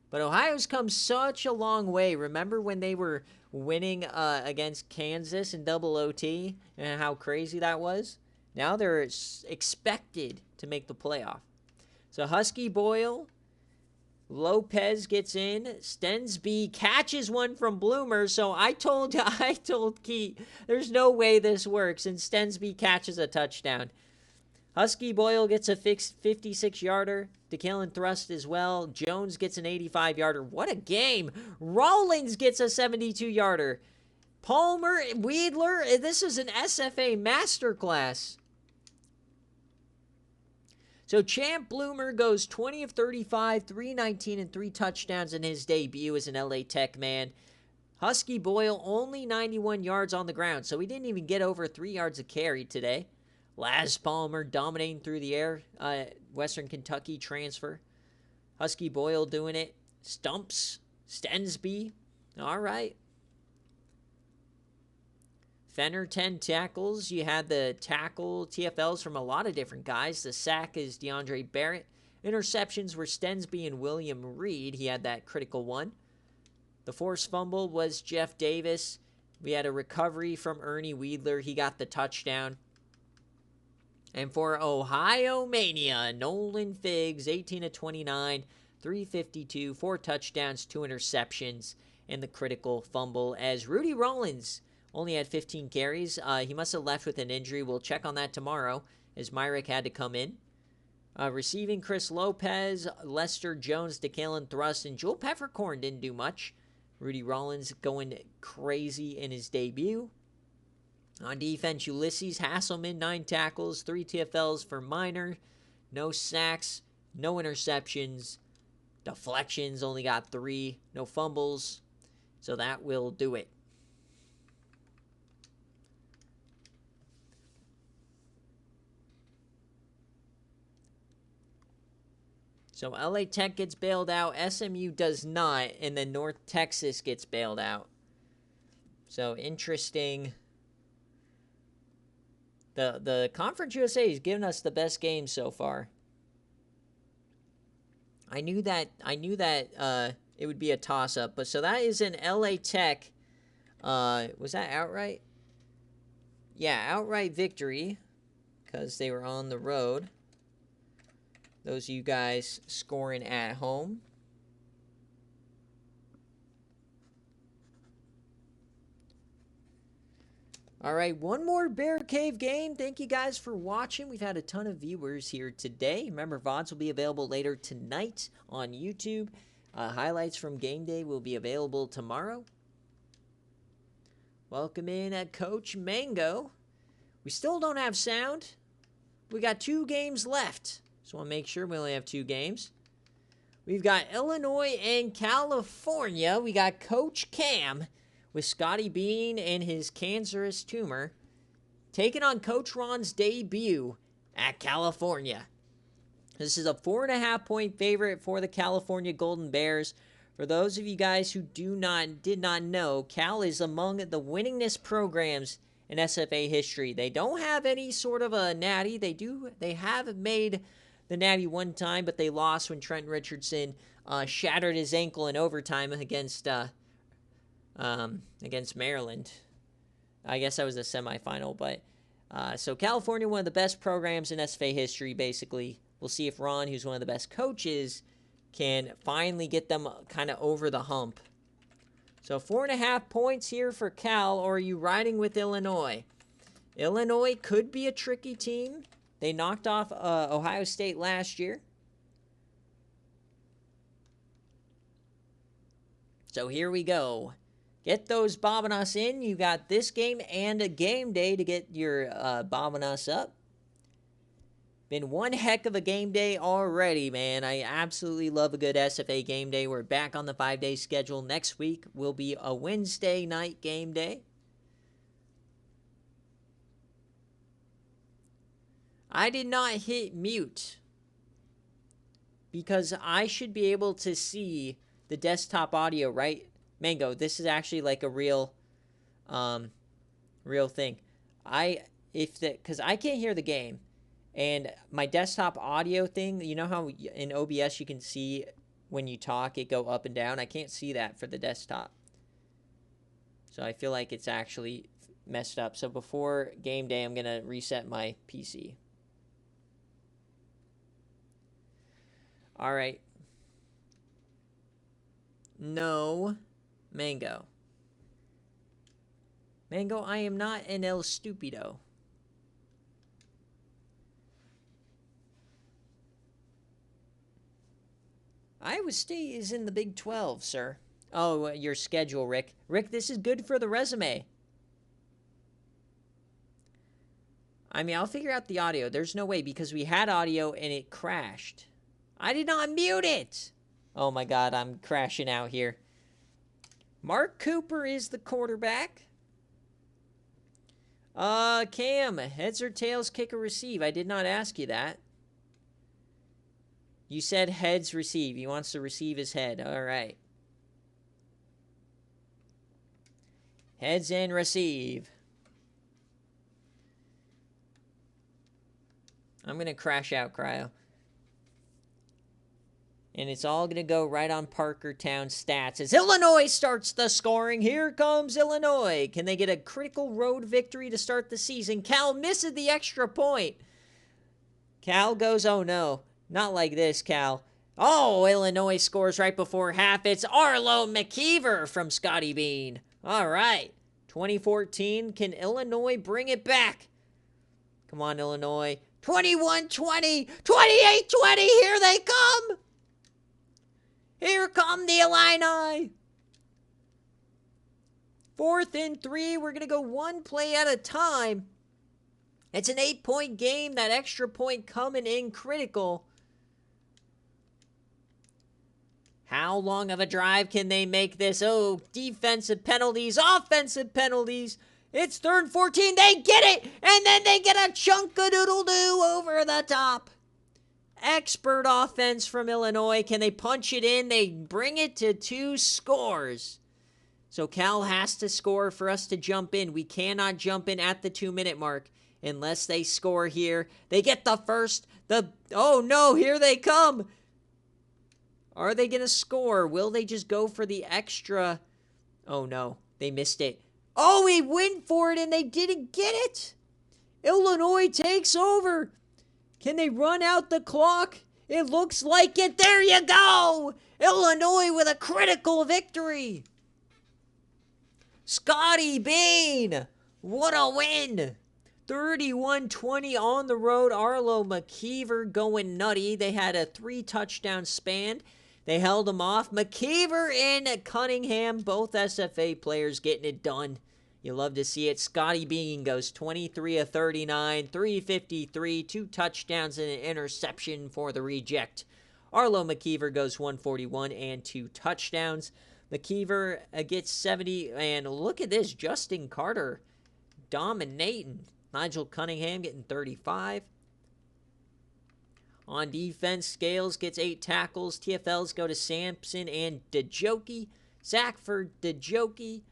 But Ohio's come such a long way. Remember when they were winning against Kansas in double OT and how crazy that was? Now they're expected to make the playoff. So Husky Boyle, Lopez gets in. Stensby catches one from Bloomer. So I told Keith, there's no way this works. And Stensby catches a touchdown. Husky Boyle gets a 56-yarder. DeKalen Thrust as well. Jones gets an 85-yarder. What a game. Rollins gets a 72-yarder. Palmer, Weidler, this is an SFA masterclass. So Champ Bloomer goes 20 of 35, 319, and 3 touchdowns in his debut as an LA Tech man. Husky Boyle only 91 yards on the ground, so he didn't even get over 3 yards of carry today. Laz Palmer dominating through the air. Western Kentucky transfer. Husky Boyle doing it. Stumps. Stensby. All right. Fenner, 10 tackles. You had the tackle TFLs from a lot of different guys. The sack is DeAndre Barrett. Interceptions were Stensby and William Reed. He had that critical one. The forced fumble was Jeff Davis. We had a recovery from Ernie Weidler. He got the touchdown. And for Ohio Mania, Nolan Figs, 18 of 29, 352, 4 touchdowns, 2 interceptions, and the critical fumble as Rudy Rollins only had 15 carries. He must have left with an injury. We'll check on that tomorrow as Myrick had to come in. Receiving Chris Lopez, Lester Jones, DeKalen Thrust, and Joel Peppercorn didn't do much. Rudy Rollins going crazy in his debut. On defense, Ulysses Hasselman, 9 tackles, 3 TFLs for Minor. No sacks, no interceptions. Deflections, only got 3. No fumbles. So that will do it. So LA Tech gets bailed out. SMU does not. And then North Texas gets bailed out. So interesting. The Conference USA has given us the best games so far. I knew that it would be a toss-up. But so that is an LA Tech. Was that outright? Yeah, outright victory. Because they were on the road. Those of you guys scoring at home. All right, one more Bear Cave game. Thank you guys for watching. We've had a ton of viewers here today. Remember, VODs will be available later tonight on YouTube. Highlights from game day will be available tomorrow. Welcome in Coach Mango. We still don't have sound. We got 2 games left. Just want to make sure we only have 2 games. We've got Illinois and California. We got Coach Cam with Scotty Bean and his cancerous tumor taking on Coach Ron's debut at California. This is a 4.5-point favorite for the California Golden Bears. For those of you guys who did not know, Cal is among the winningest programs in SFA history. They don't have any sort of a natty. They have made the natty one time, but they lost when Trent Richardson shattered his ankle in overtime against Maryland. I guess that was a semifinal, but so California, one of the best programs in SFA history, basically. We'll see if Ron, who's one of the best coaches, can finally get them kind of over the hump. So 4.5 points here for Cal, or are you riding with Illinois? Illinois could be a tricky team. They knocked off Ohio State last year. So here we go. Get those bobbing us in. You got this game and a game day to get your bobbing us up. Been one heck of a game day already, man. I absolutely love a good SFA game day. We're back on the 5-day schedule. Next week will be a Wednesday night game day. I did not hit mute because I should be able to see the desktop audio, right? Mango, this is actually like a real thing. Because I can't hear the game, and my desktop audio thing, you know how in OBS you can see when you talk it go up and down? I can't see that for the desktop. So I feel like it's actually messed up. So before game day, I'm going to reset my PC. All right. No, Mango. Mango, I am not an El Stupido. Iowa State is in the Big 12, sir. Oh, your schedule, Rick. Rick, this is good for the resume. I mean, I'll figure out the audio. There's no way because we had audio and it crashed. I did not mute it. Oh my God, I'm crashing out here. Mark Cooper is the quarterback. Cam, heads or tails, kick or receive? I did not ask you that. You said heads receive. He wants to receive his head. All right. Heads and receive. I'm going to crash out, Cryo. And it's all going to go right on Parkertown stats as Illinois starts the scoring. Here comes Illinois. Can they get a critical road victory to start the season? Cal misses the extra point. Cal goes, oh no. Not like this, Cal. Oh, Illinois scores right before half. It's Arlo McKeever from Scotty Bean. All right. 2014. Can Illinois bring it back? Come on, Illinois. 21-20. 28-20. Here they come. Here come the Illini. 4th and 3. We're going to go one play at a time. It's an 8-point game. That extra point coming in critical. How long of a drive can they make this? Oh, defensive penalties, offensive penalties. It's 3rd and 14. They get it, and then they get a chunk-a-doodle-doo over the top. Expert offense from Illinois. Can they punch it in? They bring it to 2 scores. So Cal has to score for us to jump in. We cannot jump in at the 2-minute mark unless they score here. They get the first. Oh no, here they come. Are they going to score? Will they just go for the extra? Oh no, they missed it. Oh, he went for it and they didn't get it. Illinois takes over. Can they run out the clock? It looks like it. There you go. Illinois with a critical victory. Scotty Bean. What a win. 31-20 on the road. Arlo McKeever going nutty. They had a 3-touchdown span. They held him off. McKeever and Cunningham, both SFA players getting it done. You love to see it. Scotty Bean goes 23 of 39, 353, 2 touchdowns and an interception for the reject. Arlo McKeever goes 141 and 2 touchdowns. McKeever gets 70, and look at this, Justin Carter dominating. Nigel Cunningham getting 35. On defense, Scales gets 8 tackles. TFLs go to Sampson and DeJoki. Sackford, DeJoki.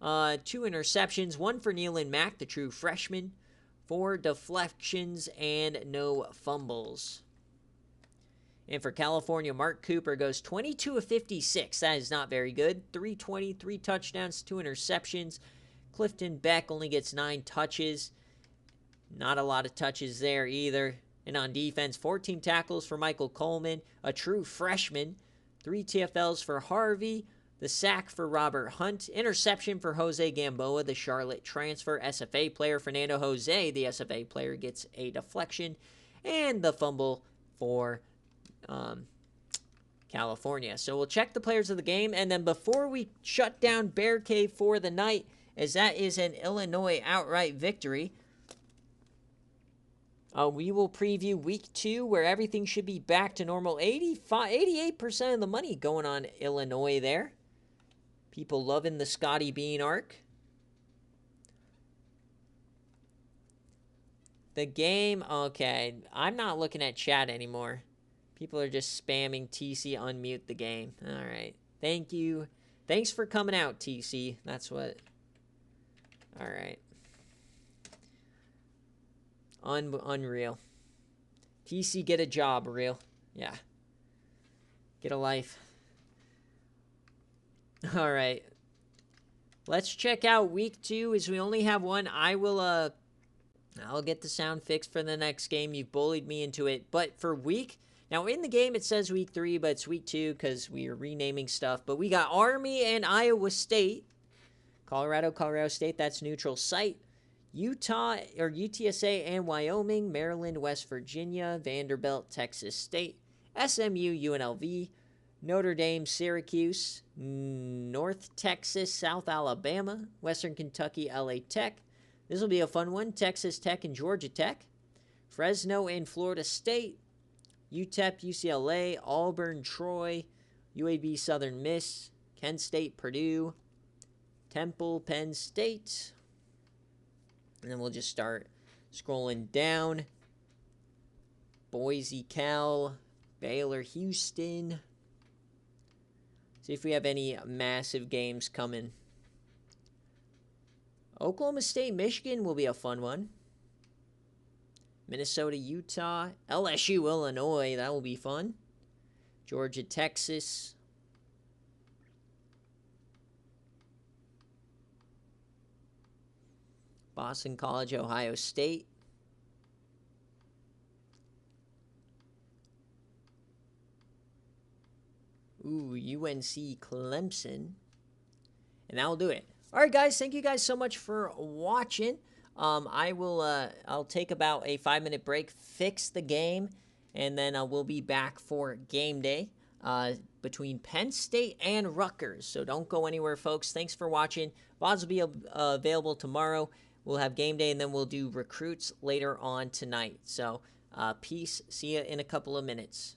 2 interceptions, 1 for Nealon Mack, the true freshman, 4 deflections, and no fumbles. And for California, Mark Cooper goes 22 of 56. That is not very good. 320, 3 touchdowns, 2 interceptions. Clifton Beck only gets 9 touches. Not a lot of touches there either. And on defense, 14 tackles for Michael Coleman, a true freshman. 3 TFLs for Harvey, The sack for Robert Hunt. Interception for Jose Gamboa, the Charlotte transfer SFA player. Fernando Jose, the SFA player, gets a deflection. And the fumble for California. So we'll check the players of the game. And then before we shut down BearCave for the night, as that is an Illinois outright victory, we will preview week 2, where everything should be back to normal. 88% of the money going on Illinois there. People loving the Scotty Bean arc. The game, okay. I'm not looking at chat anymore. People are just spamming TC unmute the game. All right. Thank you. Thanks for coming out, TC. That's what. All right. Unreal. TC, get a job, real. Yeah. Get a life. All right. Let's check out week 2, as we only have one. I'll get the sound fixed for the next game. You've bullied me into it. But for now in the game it says week 3, but it's week 2 because we are renaming stuff. But we got Army and Iowa State. Colorado State, that's neutral site. Utah, or UTSA and Wyoming. Maryland, West Virginia. Vanderbilt, Texas State. SMU, UNLV. Notre Dame, Syracuse. North Texas, South Alabama. Western Kentucky, LA Tech. This will be a fun one. Texas Tech and Georgia Tech. Fresno and Florida State. UTEP, UCLA. Auburn, Troy. UAB, Southern Miss. Kent State, Purdue. Temple, Penn State. And then we'll just start scrolling down. Boise, Cal. Baylor, Houston. See if we have any massive games coming. Oklahoma State, Michigan will be a fun one. Minnesota, Utah. LSU, Illinois. That will be fun. Georgia, Texas. Boston College, Ohio State. Ooh, UNC, Clemson. And that will do it. All right, guys. Thank you guys so much for watching. I'll take about a 5-minute break, fix the game, and then we'll be back for game day between Penn State and Rutgers. So don't go anywhere, folks. Thanks for watching. VODs will be available tomorrow. We'll have game day, and then we'll do recruits later on tonight. So peace. See you in a couple of minutes.